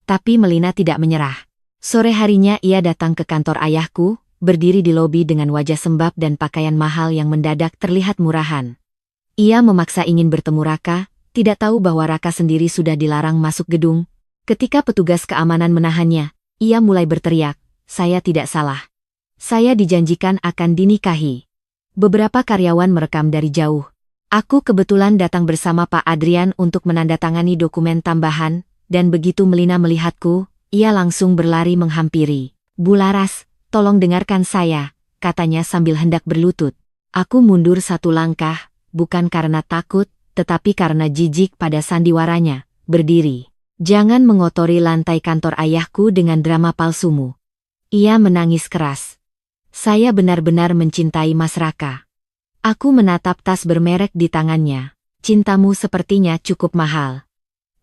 Tapi Melina tidak menyerah. Sore harinya ia datang ke kantor ayahku, berdiri di lobi dengan wajah sembab dan pakaian mahal yang mendadak terlihat murahan. Ia memaksa ingin bertemu Raka, tidak tahu bahwa Raka sendiri sudah dilarang masuk gedung. Ketika petugas keamanan menahannya, ia mulai berteriak, "Saya tidak salah. Saya dijanjikan akan dinikahi." Beberapa karyawan merekam dari jauh. Aku kebetulan datang bersama Pak Adrian untuk menandatangani dokumen tambahan, dan begitu Melina melihatku, ia langsung berlari menghampiri. "Bu Laras, tolong dengarkan saya," katanya sambil hendak berlutut. Aku mundur satu langkah, bukan karena takut, tetapi karena jijik pada sandiwaranya, berdiri. "Jangan mengotori lantai kantor ayahku dengan drama palsumu." Ia menangis keras. "Saya benar-benar mencintai Mas Raka." Aku menatap tas bermerek di tangannya. "Cintamu sepertinya cukup mahal."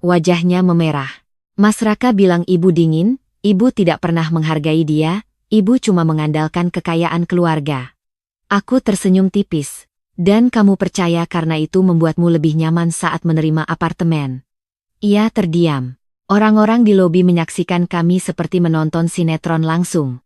Wajahnya memerah. "Mas Raka bilang ibu dingin, ibu tidak pernah menghargai dia, ibu cuma mengandalkan kekayaan keluarga." Aku tersenyum tipis. "Dan kamu percaya karena itu membuatmu lebih nyaman saat menerima apartemen?" Ia terdiam. Orang-orang di lobi menyaksikan kami seperti menonton sinetron langsung.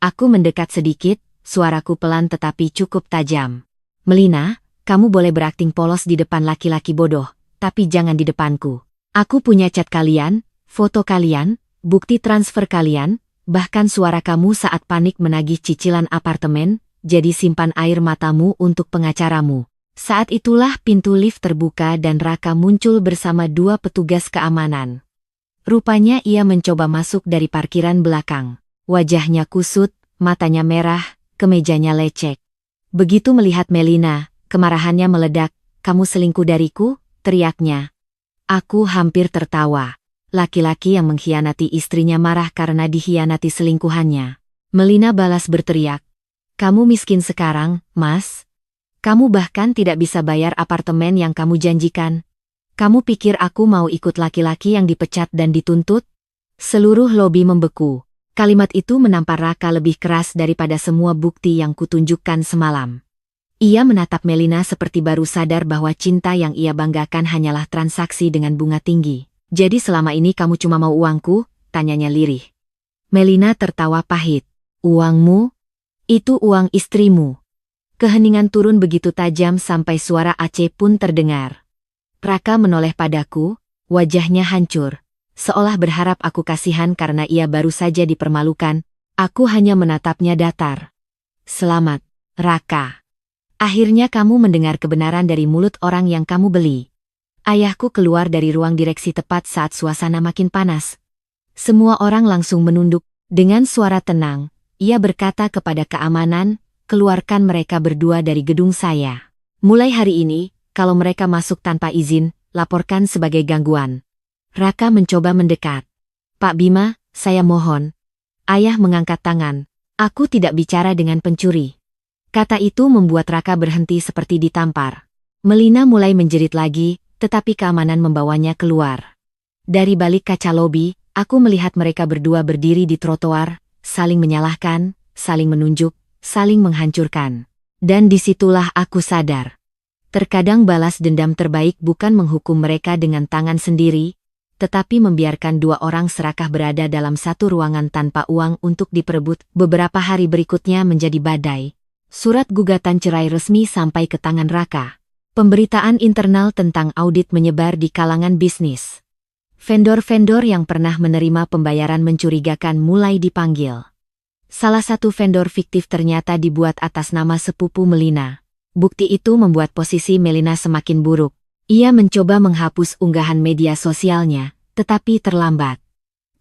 Aku mendekat sedikit, suaraku pelan tetapi cukup tajam. "Melina, kamu boleh berakting polos di depan laki-laki bodoh, tapi jangan di depanku. Aku punya chat kalian, foto kalian, bukti transfer kalian, bahkan suara kamu saat panik menagih cicilan apartemen, jadi simpan air matamu untuk pengacaramu." Saat itulah pintu lift terbuka dan Raka muncul bersama dua petugas keamanan. Rupanya ia mencoba masuk dari parkiran belakang. Wajahnya kusut, matanya merah, kemejanya lecek. Begitu melihat Melina, kemarahannya meledak. "Kamu selingkuh dariku?" teriaknya. Aku hampir tertawa. Laki-laki yang mengkhianati istrinya marah karena dikhianati selingkuhannya. Melina balas berteriak, "Kamu miskin sekarang, Mas. Kamu bahkan tidak bisa bayar apartemen yang kamu janjikan. Kamu pikir aku mau ikut laki-laki yang dipecat dan dituntut?" Seluruh lobi membeku. Kalimat itu menampar Raka lebih keras daripada semua bukti yang kutunjukkan semalam. Ia menatap Melina seperti baru sadar bahwa cinta yang ia banggakan hanyalah transaksi dengan bunga tinggi. "Jadi selama ini kamu cuma mau uangku?" tanyanya lirih. Melina tertawa pahit. "Uangmu? Itu uang istrimu." Keheningan turun begitu tajam sampai suara Aceh pun terdengar. Raka menoleh padaku, wajahnya hancur. Seolah berharap aku kasihan karena ia baru saja dipermalukan. Aku hanya menatapnya datar. "Selamat, Raka. Akhirnya kamu mendengar kebenaran dari mulut orang yang kamu beli." Ayahku keluar dari ruang direksi tepat saat suasana makin panas. Semua orang langsung menunduk. Dengan suara tenang, ia berkata kepada keamanan, keluarkan mereka berdua dari gedung saya. Mulai hari ini, kalau mereka masuk tanpa izin, laporkan sebagai gangguan. Raka mencoba mendekat. Pak Bima, saya mohon. Ayah mengangkat tangan. Aku tidak bicara dengan pencuri. Kata itu membuat Raka berhenti seperti ditampar. Melina mulai menjerit lagi, tetapi keamanan membawanya keluar. Dari balik kaca lobi, aku melihat mereka berdua berdiri di trotoar, saling menyalahkan, saling menunjuk, saling menghancurkan. Dan disitulah aku sadar. Terkadang balas dendam terbaik bukan menghukum mereka dengan tangan sendiri, tetapi membiarkan dua orang serakah berada dalam satu ruangan tanpa uang untuk diperebut. Beberapa hari berikutnya menjadi badai. Surat gugatan cerai resmi sampai ke tangan Raka. Pemberitaan internal tentang audit menyebar di kalangan bisnis. Vendor-vendor yang pernah menerima pembayaran mencurigakan mulai dipanggil. Salah satu vendor fiktif ternyata dibuat atas nama sepupu Melina. Bukti itu membuat posisi Melina semakin buruk. Ia mencoba menghapus unggahan media sosialnya, tetapi terlambat.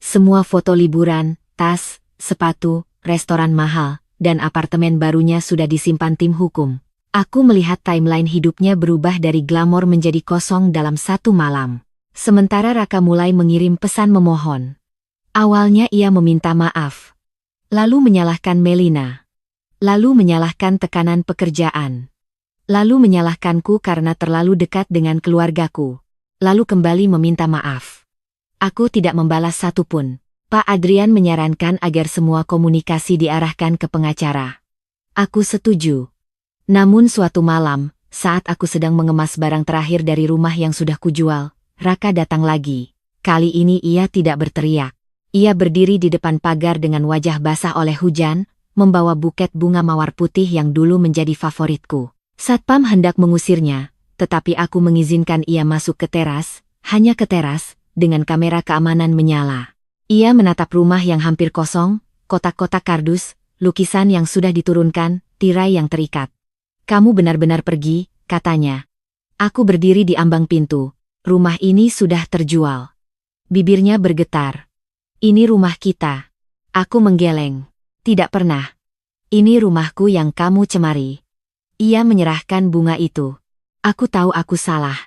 Semua foto liburan, tas, sepatu, restoran mahal, dan apartemen barunya sudah disimpan tim hukum. Aku melihat timeline hidupnya berubah dari glamor menjadi kosong dalam satu malam. Sementara Raka mulai mengirim pesan memohon. Awalnya ia meminta maaf. Lalu menyalahkan Melina. Lalu menyalahkan tekanan pekerjaan. Lalu menyalahkanku karena terlalu dekat dengan keluargaku. Lalu kembali meminta maaf. Aku tidak membalas satupun. Pak Adrian menyarankan agar semua komunikasi diarahkan ke pengacara. Aku setuju. Namun suatu malam, saat aku sedang mengemas barang terakhir dari rumah yang sudah kujual, Raka datang lagi. Kali ini ia tidak berteriak. Ia berdiri di depan pagar dengan wajah basah oleh hujan, membawa buket bunga mawar putih yang dulu menjadi favoritku. Satpam hendak mengusirnya, tetapi aku mengizinkan ia masuk ke teras, hanya ke teras, dengan kamera keamanan menyala. Ia menatap rumah yang hampir kosong, kotak-kotak kardus, lukisan yang sudah diturunkan, tirai yang terikat. Kamu benar-benar pergi, katanya. Aku berdiri di ambang pintu. Rumah ini sudah terjual. Bibirnya bergetar. Ini rumah kita. Aku menggeleng. Tidak pernah. Ini rumahku yang kamu cemari. Ia menyerahkan bunga itu. Aku tahu aku salah.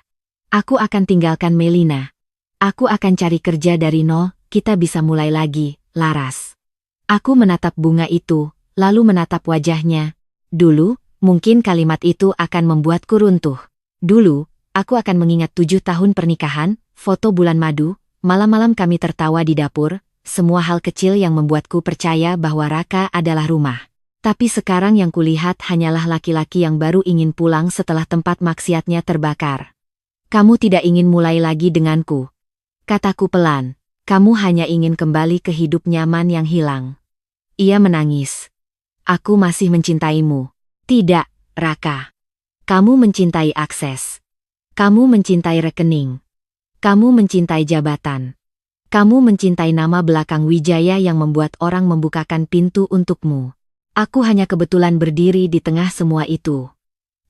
Aku akan tinggalkan Melina. Aku akan cari kerja dari nol, kita bisa mulai lagi, Laras. Aku menatap bunga itu, lalu menatap wajahnya. Dulu, mungkin kalimat itu akan membuatku runtuh. Dulu, aku akan mengingat 7 tahun pernikahan, foto bulan madu, malam-malam kami tertawa di dapur, semua hal kecil yang membuatku percaya bahwa Raka adalah rumah. Tapi sekarang yang kulihat hanyalah laki-laki yang baru ingin pulang setelah tempat maksiatnya terbakar. Kamu tidak ingin mulai lagi denganku. Kataku pelan, kamu hanya ingin kembali ke hidup nyaman yang hilang. Ia menangis. Aku masih mencintaimu. Tidak, Raka. Kamu mencintai akses. Kamu mencintai rekening. Kamu mencintai jabatan. Kamu mencintai nama belakang Wijaya yang membuat orang membukakan pintu untukmu. Aku hanya kebetulan berdiri di tengah semua itu.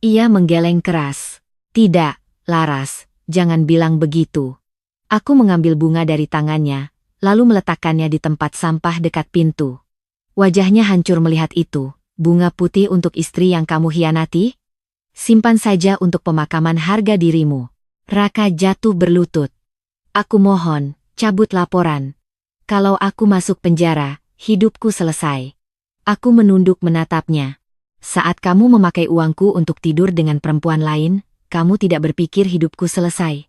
Ia menggeleng keras. Tidak, Laras, jangan bilang begitu. Aku mengambil bunga dari tangannya, lalu meletakkannya di tempat sampah dekat pintu. Wajahnya hancur melihat itu. Bunga putih untuk istri yang kamu hianati? Simpan saja untuk pemakaman harga dirimu. Raka jatuh berlutut. Aku mohon, cabut laporan. Kalau aku masuk penjara, hidupku selesai. Aku menunduk menatapnya. Saat kamu memakai uangku untuk tidur dengan perempuan lain, kamu tidak berpikir hidupku selesai.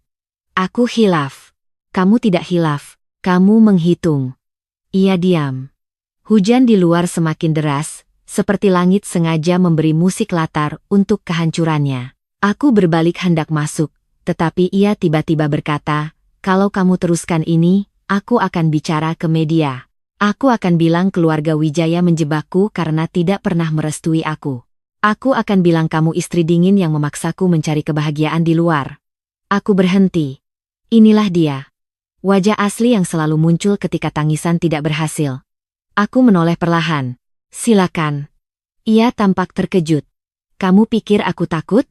Aku hilaf. Kamu tidak hilaf. Kamu menghitung. Ia diam. Hujan di luar semakin deras, seperti langit sengaja memberi musik latar untuk kehancurannya. Aku berbalik hendak masuk, tetapi ia tiba-tiba berkata, kalau kamu teruskan ini, aku akan bicara ke media. Aku akan bilang keluarga Wijaya menjebakku karena tidak pernah merestui aku. Aku akan bilang kamu istri dingin yang memaksaku mencari kebahagiaan di luar. Aku berhenti. Inilah dia. Wajah asli yang selalu muncul ketika tangisan tidak berhasil. Aku menoleh perlahan. Silakan. Ia tampak terkejut. Kamu pikir aku takut?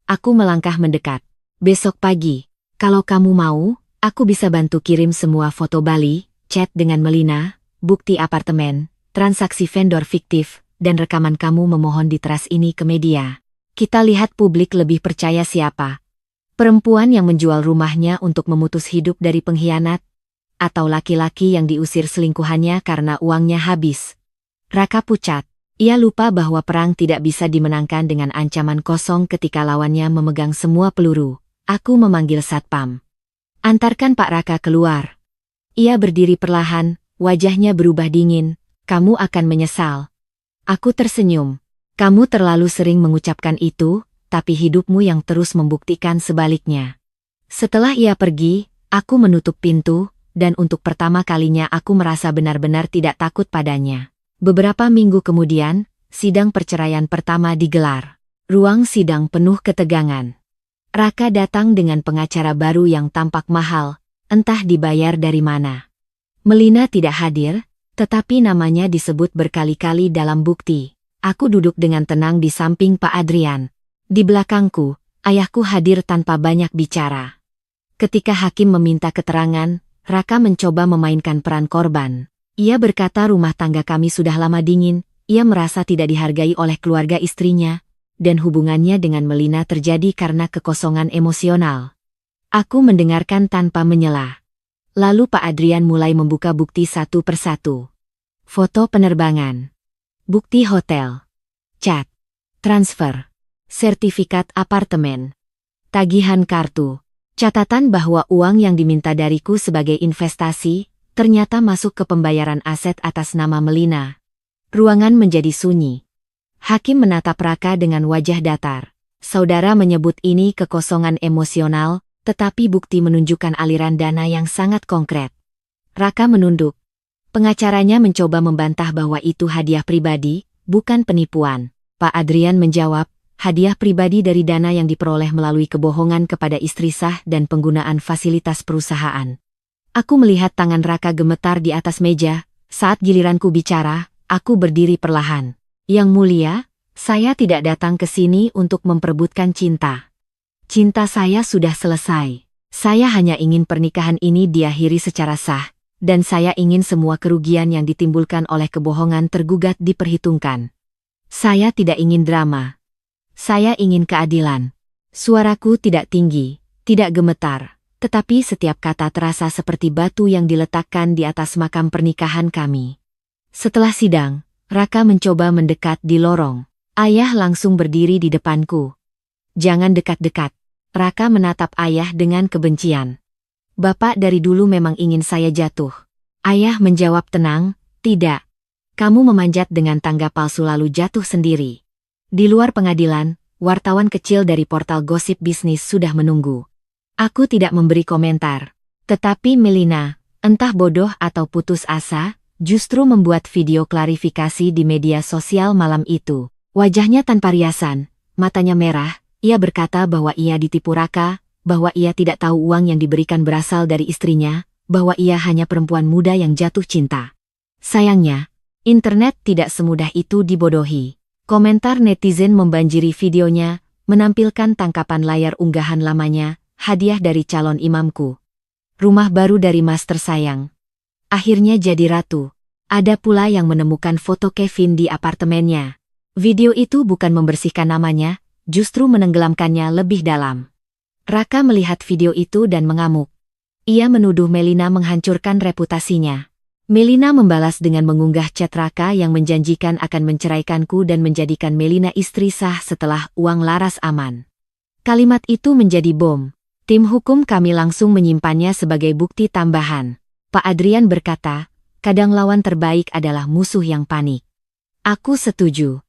Aku melangkah mendekat. Besok pagi. Kalau kamu mau, aku bisa bantu kirim semua foto Bali, chat dengan Melina, bukti apartemen, transaksi vendor fiktif, dan rekaman kamu memohon di teras ini ke media. Kita lihat publik lebih percaya siapa. Perempuan yang menjual rumahnya untuk memutus hidup dari pengkhianat, atau laki-laki yang diusir selingkuhannya karena uangnya habis. Raka pucat. Ia lupa bahwa perang tidak bisa dimenangkan dengan ancaman kosong ketika lawannya memegang semua peluru. Aku memanggil satpam. Antarkan Pak Raka keluar. Ia berdiri perlahan, wajahnya berubah dingin. Kamu akan menyesal. Aku tersenyum. Kamu terlalu sering mengucapkan itu, tapi hidupmu yang terus membuktikan sebaliknya. Setelah ia pergi, aku menutup pintu, dan untuk pertama kalinya aku merasa benar-benar tidak takut padanya. Beberapa minggu kemudian, sidang perceraian pertama digelar. Ruang sidang penuh ketegangan. Raka datang dengan pengacara baru yang tampak mahal, entah dibayar dari mana. Melina tidak hadir, tetapi namanya disebut berkali-kali dalam bukti. Aku duduk dengan tenang di samping Pak Adrian. Di belakangku, ayahku hadir tanpa banyak bicara. Ketika hakim meminta keterangan, Raka mencoba memainkan peran korban. Ia berkata rumah tangga kami sudah lama dingin, ia merasa tidak dihargai oleh keluarga istrinya, dan hubungannya dengan Melina terjadi karena kekosongan emosional. Aku mendengarkan tanpa menyela. Lalu Pak Adrian mulai membuka bukti satu persatu. Foto penerbangan. Bukti hotel. Cat. Transfer. Sertifikat apartemen. Tagihan kartu. Catatan bahwa uang yang diminta dariku sebagai investasi, ternyata masuk ke pembayaran aset atas nama Melina. Ruangan menjadi sunyi. Hakim menatap Raka dengan wajah datar. Saudara menyebut ini kekosongan emosional, tetapi bukti menunjukkan aliran dana yang sangat konkret. Raka menunduk. Pengacaranya mencoba membantah bahwa itu hadiah pribadi, bukan penipuan. Pak Adrian menjawab, hadiah pribadi dari dana yang diperoleh melalui kebohongan kepada istri sah dan penggunaan fasilitas perusahaan. Aku melihat tangan Raka gemetar di atas meja. Saat giliranku bicara, aku berdiri perlahan. Yang mulia, saya tidak datang ke sini untuk memperebutkan cinta. Cinta saya sudah selesai. Saya hanya ingin pernikahan ini diakhiri secara sah, dan saya ingin semua kerugian yang ditimbulkan oleh kebohongan tergugat diperhitungkan. Saya tidak ingin drama. Saya ingin keadilan. Suaraku tidak tinggi, tidak gemetar, tetapi setiap kata terasa seperti batu yang diletakkan di atas makam pernikahan kami. Setelah sidang, Raka mencoba mendekat di lorong. Ayah langsung berdiri di depanku. Jangan dekat-dekat. Raka menatap ayah dengan kebencian. Bapak dari dulu memang ingin saya jatuh. Ayah menjawab tenang, tidak. Kamu memanjat dengan tangga palsu lalu jatuh sendiri. Di luar pengadilan, wartawan kecil dari portal gosip bisnis sudah menunggu. Aku tidak memberi komentar. Tetapi Melina, entah bodoh atau putus asa, justru membuat video klarifikasi di media sosial malam itu. Wajahnya tanpa riasan, matanya merah, ia berkata bahwa ia ditipu Raka, bahwa ia tidak tahu uang yang diberikan berasal dari istrinya, bahwa ia hanya perempuan muda yang jatuh cinta. Sayangnya, internet tidak semudah itu dibodohi. Komentar netizen membanjiri videonya, menampilkan tangkapan layar unggahan lamanya, hadiah dari calon imamku. Rumah baru dari Mas tersayang. Akhirnya jadi ratu. Ada pula yang menemukan foto Kevin di apartemennya. Video itu bukan membersihkan namanya, justru menenggelamkannya lebih dalam. Raka melihat video itu dan mengamuk. Ia menuduh Melina menghancurkan reputasinya. Melina membalas dengan mengunggah chat Raka yang menjanjikan akan menceraikanku dan menjadikan Melina istri sah setelah uang laras aman. Kalimat itu menjadi bom. Tim hukum kami langsung menyimpannya sebagai bukti tambahan. Pak Adrian berkata, kadang lawan terbaik adalah musuh yang panik. Aku setuju.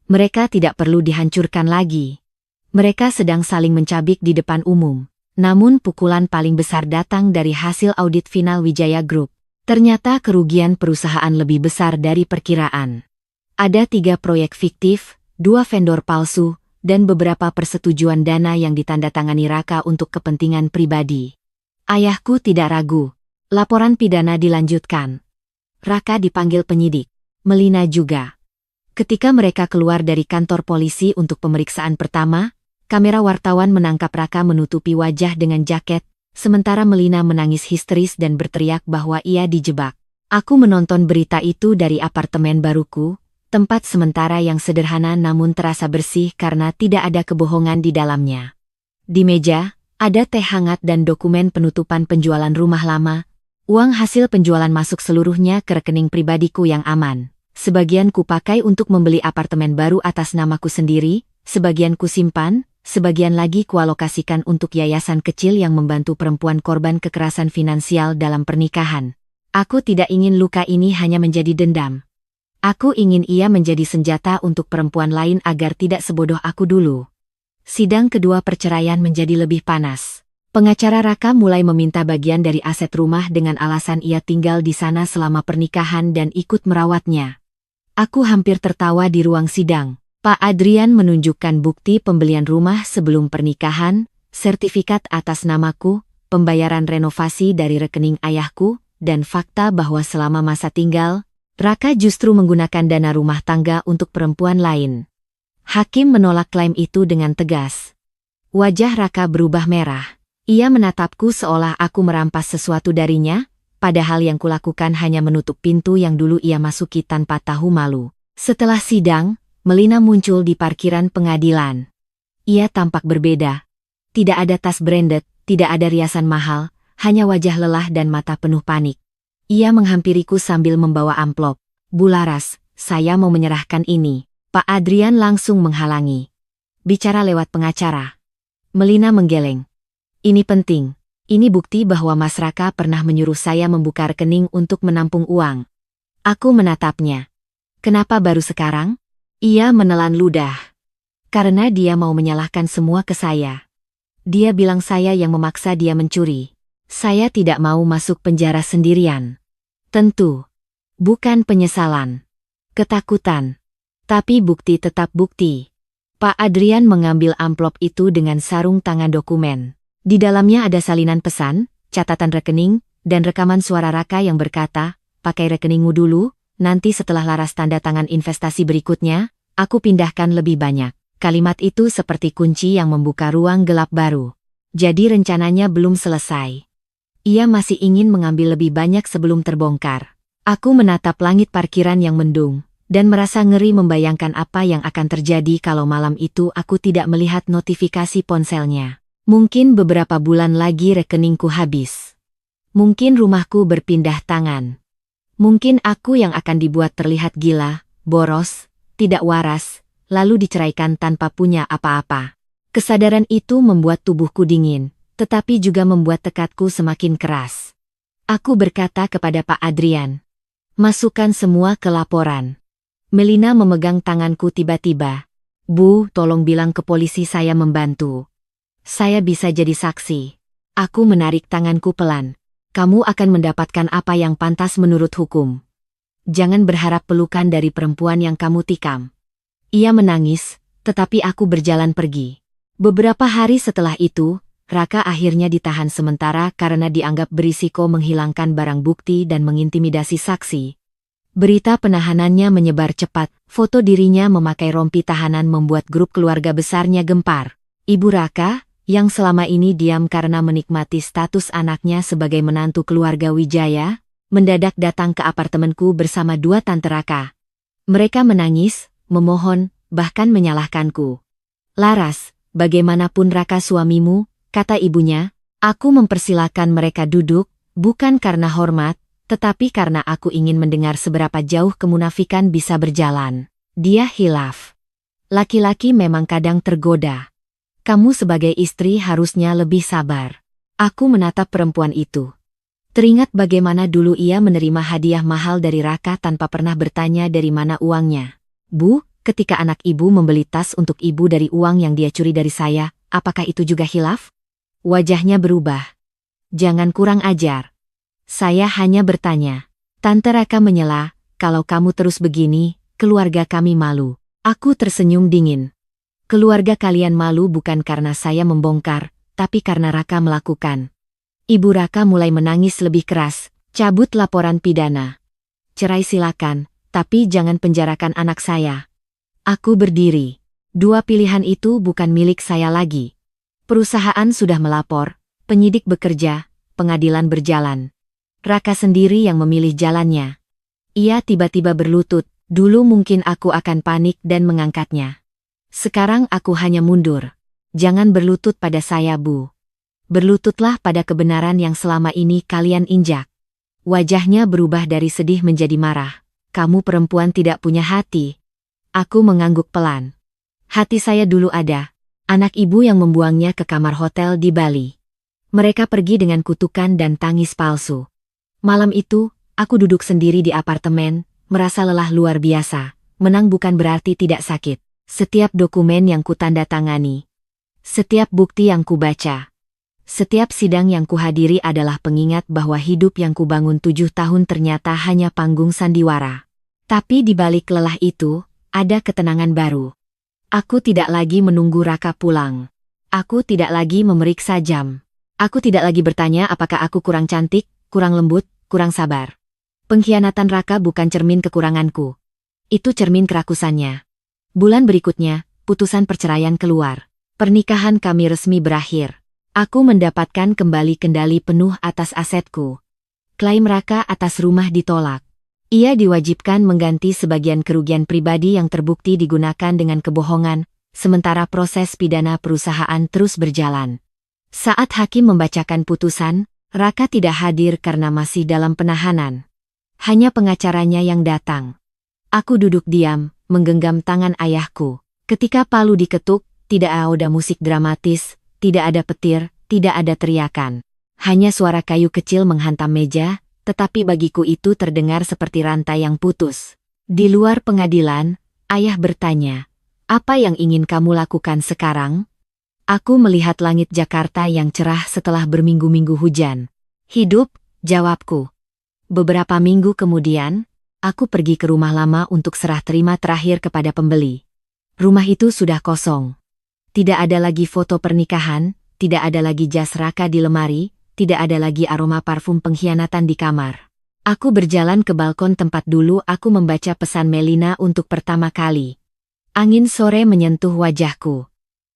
Mereka tidak perlu dihancurkan lagi. Mereka sedang saling mencabik di depan umum. Namun pukulan paling besar datang dari hasil audit final Wijaya Group. Ternyata kerugian perusahaan lebih besar dari perkiraan. Ada 3 proyek fiktif, 2 vendor palsu, dan beberapa persetujuan dana yang ditandatangani Raka untuk kepentingan pribadi. Ayahku tidak ragu. Laporan pidana dilanjutkan. Raka dipanggil penyidik. Melina juga. Ketika mereka keluar dari kantor polisi untuk pemeriksaan pertama, kamera wartawan menangkap Raka menutupi wajah dengan jaket, Sementara Melina menangis histeris dan berteriak bahwa ia dijebak. Aku menonton berita itu dari apartemen baruku, tempat sementara yang sederhana namun terasa bersih karena tidak ada kebohongan di dalamnya. Di meja, ada teh hangat dan dokumen penutupan penjualan rumah lama. Uang hasil penjualan masuk seluruhnya ke rekening pribadiku yang aman. Sebagian kupakai untuk membeli apartemen baru atas namaku sendiri, sebagian kusimpan, sebagian lagi kualokasikan untuk yayasan kecil yang membantu perempuan korban kekerasan finansial dalam pernikahan. Aku tidak ingin luka ini hanya menjadi dendam. Aku ingin ia menjadi senjata untuk perempuan lain agar tidak sebodoh aku dulu. Sidang kedua perceraian menjadi lebih panas. Pengacara Raka mulai meminta bagian dari aset rumah dengan alasan ia tinggal di sana selama pernikahan dan ikut merawatnya. Aku hampir tertawa di ruang sidang. Pak Adrian menunjukkan bukti pembelian rumah sebelum pernikahan, sertifikat atas namaku, pembayaran renovasi dari rekening ayahku, dan fakta bahwa selama masa tinggal, Raka justru menggunakan dana rumah tangga untuk perempuan lain. Hakim menolak klaim itu dengan tegas. Wajah Raka berubah merah. Ia menatapku seolah aku merampas sesuatu darinya, padahal yang kulakukan hanya menutup pintu yang dulu ia masuki tanpa tahu malu. Setelah sidang, Melina muncul di parkiran pengadilan. Ia tampak berbeda. Tidak ada tas branded, tidak ada riasan mahal, hanya wajah lelah dan mata penuh panik. Ia menghampiriku sambil membawa amplop. "Bu Laras, saya mau menyerahkan ini." Pak Adrian langsung menghalangi. "Bicara lewat pengacara." Melina menggeleng. "Ini penting. Ini bukti bahwa Mas Raka pernah menyuruh saya membuka rekening untuk menampung uang." Aku menatapnya. "Kenapa baru sekarang?" Ia menelan ludah. "Karena dia mau menyalahkan semua ke saya. Dia bilang saya yang memaksa dia mencuri. Saya tidak mau masuk penjara sendirian." Tentu. Bukan penyesalan. Ketakutan. Tapi bukti tetap bukti. Pak Adrian mengambil amplop itu dengan sarung tangan dokumen. Di dalamnya ada salinan pesan, catatan rekening, dan rekaman suara Raka yang berkata, "Pakai rekeningmu dulu, nanti setelah Laras tanda tangan investasi berikutnya, aku pindahkan lebih banyak." Kalimat itu seperti kunci yang membuka ruang gelap baru. Jadi rencananya belum selesai. Ia masih ingin mengambil lebih banyak sebelum terbongkar. Aku menatap langit parkiran yang mendung, dan merasa ngeri membayangkan apa yang akan terjadi kalau malam itu aku tidak melihat notifikasi ponselnya. Mungkin beberapa bulan lagi rekeningku habis. Mungkin rumahku berpindah tangan. Mungkin aku yang akan dibuat terlihat gila, boros, tidak waras, lalu diceraikan tanpa punya apa-apa. Kesadaran itu membuat tubuhku dingin, tetapi juga membuat tekadku semakin keras. Aku berkata kepada Pak Adrian, "Masukkan semua ke laporan." Melina memegang tanganku tiba-tiba. "Bu, tolong bilang ke polisi saya membantu. Saya bisa jadi saksi." Aku menarik tanganku pelan. "Kamu akan mendapatkan apa yang pantas menurut hukum. Jangan berharap pelukan dari perempuan yang kamu tikam." Ia menangis, tetapi aku berjalan pergi. Beberapa hari setelah itu, Raka akhirnya ditahan sementara karena dianggap berisiko menghilangkan barang bukti dan mengintimidasi saksi. Berita penahanannya menyebar cepat, foto dirinya memakai rompi tahanan membuat grup keluarga besarnya gempar. Ibu Raka, yang selama ini diam karena menikmati status anaknya sebagai menantu keluarga Wijaya, mendadak datang ke apartemenku bersama dua tante Raka. Mereka menangis, memohon, bahkan menyalahkanku. "Laras, bagaimanapun Raka suamimu," kata ibunya, "aku mempersilahkan mereka duduk, bukan karena hormat, tetapi karena aku ingin mendengar seberapa jauh kemunafikan bisa berjalan." Dia hilaf. "Laki-laki memang kadang tergoda. Kamu sebagai istri harusnya lebih sabar." Aku menatap perempuan itu. Teringat bagaimana dulu ia menerima hadiah mahal dari Raka tanpa pernah bertanya dari mana uangnya. "Bu, ketika anak ibu membeli tas untuk ibu dari uang yang dia curi dari saya, apakah itu juga hilaf?" Wajahnya berubah. "Jangan kurang ajar. Saya hanya bertanya." Tante Raka menyela, "Kalau kamu terus begini, keluarga kami malu." Aku tersenyum dingin. "Keluarga kalian malu bukan karena saya membongkar, tapi karena Raka melakukan." Ibu Raka mulai menangis lebih keras. "Cabut laporan pidana. Cerai silakan, tapi jangan penjarakan anak saya." Aku berdiri. Dua pilihan itu bukan milik saya lagi. Perusahaan sudah melapor, Penyidik bekerja, pengadilan berjalan. Raka sendiri yang memilih jalannya. Ia tiba-tiba berlutut, dulu mungkin aku akan panik dan mengangkatnya. Sekarang aku hanya mundur. Jangan berlutut pada saya, Bu. Berlututlah pada kebenaran yang selama ini kalian injak. Wajahnya berubah dari sedih menjadi marah. Kamu perempuan tidak punya hati. Aku mengangguk pelan. Hati saya dulu ada. Anak ibu yang membuangnya ke kamar hotel di Bali. Mereka pergi dengan kutukan dan tangis palsu. Malam itu, aku duduk sendiri di apartemen, merasa lelah luar biasa. Menang bukan berarti tidak sakit. Setiap dokumen yang kutandatangani, setiap bukti yang kubaca, setiap sidang yang kuhadiri adalah pengingat bahwa hidup yang kubangun 7 tahun ternyata hanya panggung sandiwara. Tapi di balik lelah itu, ada ketenangan baru. Aku tidak lagi menunggu Raka pulang. Aku tidak lagi memeriksa jam. Aku tidak lagi bertanya apakah aku kurang cantik, kurang lembut, kurang sabar. Pengkhianatan Raka bukan cermin kekuranganku. Itu cermin kerakusannya. Bulan berikutnya, putusan perceraian keluar. Pernikahan kami resmi berakhir. Aku mendapatkan kembali kendali penuh atas asetku. Klaim Raka atas rumah ditolak. Ia diwajibkan mengganti sebagian kerugian pribadi yang terbukti digunakan dengan kebohongan, sementara proses pidana perusahaan terus berjalan. Saat hakim membacakan putusan, Raka tidak hadir karena masih dalam penahanan. Hanya pengacaranya yang datang. Aku duduk diam, menggenggam tangan ayahku. Ketika palu diketuk, tidak ada musik dramatis, tidak ada petir, tidak ada teriakan. Hanya suara kayu kecil menghantam meja, tetapi bagiku itu terdengar seperti rantai yang putus. Di luar pengadilan, ayah bertanya, "Apa yang ingin kamu lakukan sekarang?" Aku melihat langit Jakarta yang cerah setelah berminggu-minggu hujan. "Hidup," jawabku. Beberapa minggu kemudian, aku pergi ke rumah lama untuk serah terima terakhir kepada pembeli. Rumah itu sudah kosong. Tidak ada lagi foto pernikahan, tidak ada lagi jas Raka di lemari, tidak ada lagi aroma parfum pengkhianatan di kamar. Aku berjalan ke balkon tempat dulu aku membaca pesan Melina untuk pertama kali. Angin sore menyentuh wajahku.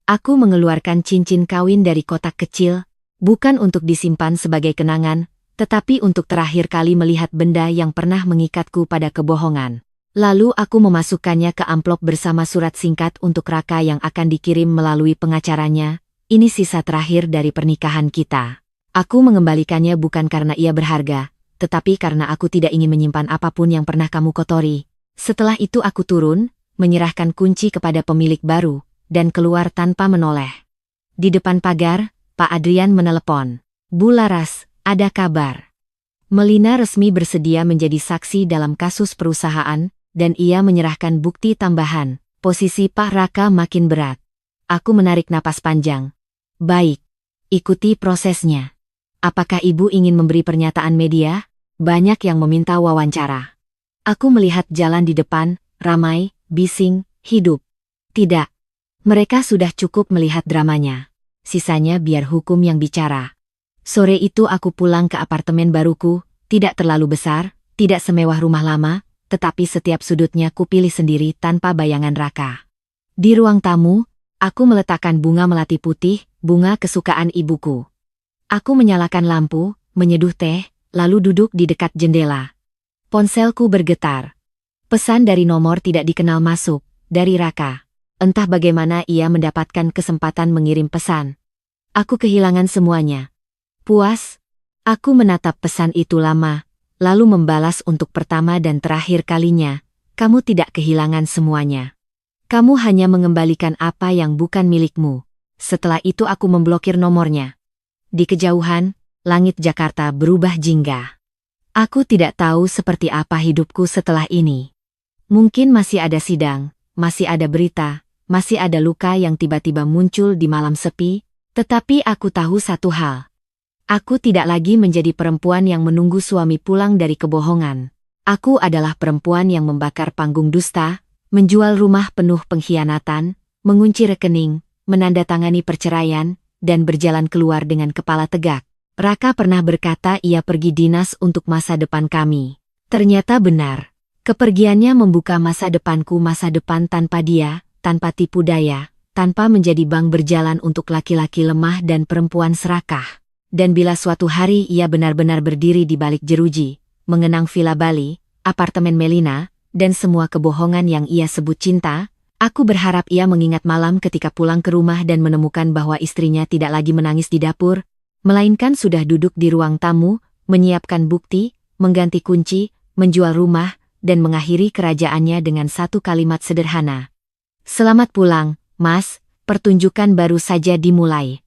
Aku mengeluarkan cincin kawin dari kotak kecil, bukan untuk disimpan sebagai kenangan, tetapi untuk terakhir kali melihat benda yang pernah mengikatku pada kebohongan. Lalu aku memasukkannya ke amplop bersama surat singkat untuk Raka yang akan dikirim melalui pengacaranya. Ini sisa terakhir dari pernikahan kita. Aku mengembalikannya bukan karena ia berharga, tetapi karena aku tidak ingin menyimpan apapun yang pernah kamu kotori. Setelah itu aku turun, menyerahkan kunci kepada pemilik baru, dan keluar tanpa menoleh. Di depan pagar, Pak Adrian menelepon. "Bu Laras, ada kabar." Melina resmi bersedia menjadi saksi dalam kasus perusahaan, dan ia menyerahkan bukti tambahan. Posisi Pak Raka makin berat. Aku menarik napas panjang. "Baik, ikuti prosesnya. Apakah ibu ingin memberi pernyataan media?" Banyak yang meminta wawancara. Aku melihat jalan di depan, ramai, bising, hidup. Tidak. Mereka sudah cukup melihat dramanya. Sisanya biar hukum yang bicara. Sore itu aku pulang ke apartemen baruku, tidak terlalu besar, tidak semewah rumah lama, tetapi setiap sudutnya kupilih sendiri tanpa bayangan Raka. Di ruang tamu, aku meletakkan bunga melati putih, bunga kesukaan ibuku. Aku menyalakan lampu, menyeduh teh, lalu duduk di dekat jendela. Ponselku bergetar. Pesan dari nomor tidak dikenal masuk, dari Raka. Entah bagaimana ia mendapatkan kesempatan mengirim pesan. Aku kehilangan semuanya. Puas? Aku menatap pesan itu lama, lalu membalas untuk pertama dan terakhir kalinya. Kamu tidak kehilangan semuanya. Kamu hanya mengembalikan apa yang bukan milikmu. Setelah itu aku memblokir nomornya. Di kejauhan, langit Jakarta berubah jingga. Aku tidak tahu seperti apa hidupku setelah ini. Mungkin masih ada sidang, masih ada berita, masih ada luka yang tiba-tiba muncul di malam sepi, tetapi aku tahu satu hal. Aku tidak lagi menjadi perempuan yang menunggu suami pulang dari kebohongan. Aku adalah perempuan yang membakar panggung dusta, menjual rumah penuh pengkhianatan, mengunci rekening, menandatangani perceraian, dan berjalan keluar dengan kepala tegak. Raka pernah berkata ia pergi dinas untuk masa depan kami. Ternyata benar. Kepergiannya membuka masa depanku, masa depan tanpa dia, tanpa tipu daya, tanpa menjadi bank berjalan untuk laki-laki lemah dan perempuan serakah. dan bila suatu hari ia benar-benar berdiri di balik jeruji, mengenang Villa Bali, apartemen Melina, dan semua kebohongan yang ia sebut cinta, aku berharap ia mengingat malam ketika pulang ke rumah dan menemukan bahwa istrinya tidak lagi menangis di dapur, melainkan sudah duduk di ruang tamu, menyiapkan bukti, mengganti kunci, menjual rumah, dan mengakhiri kerajaannya dengan satu kalimat sederhana. "Selamat pulang, Mas, pertunjukan baru saja dimulai."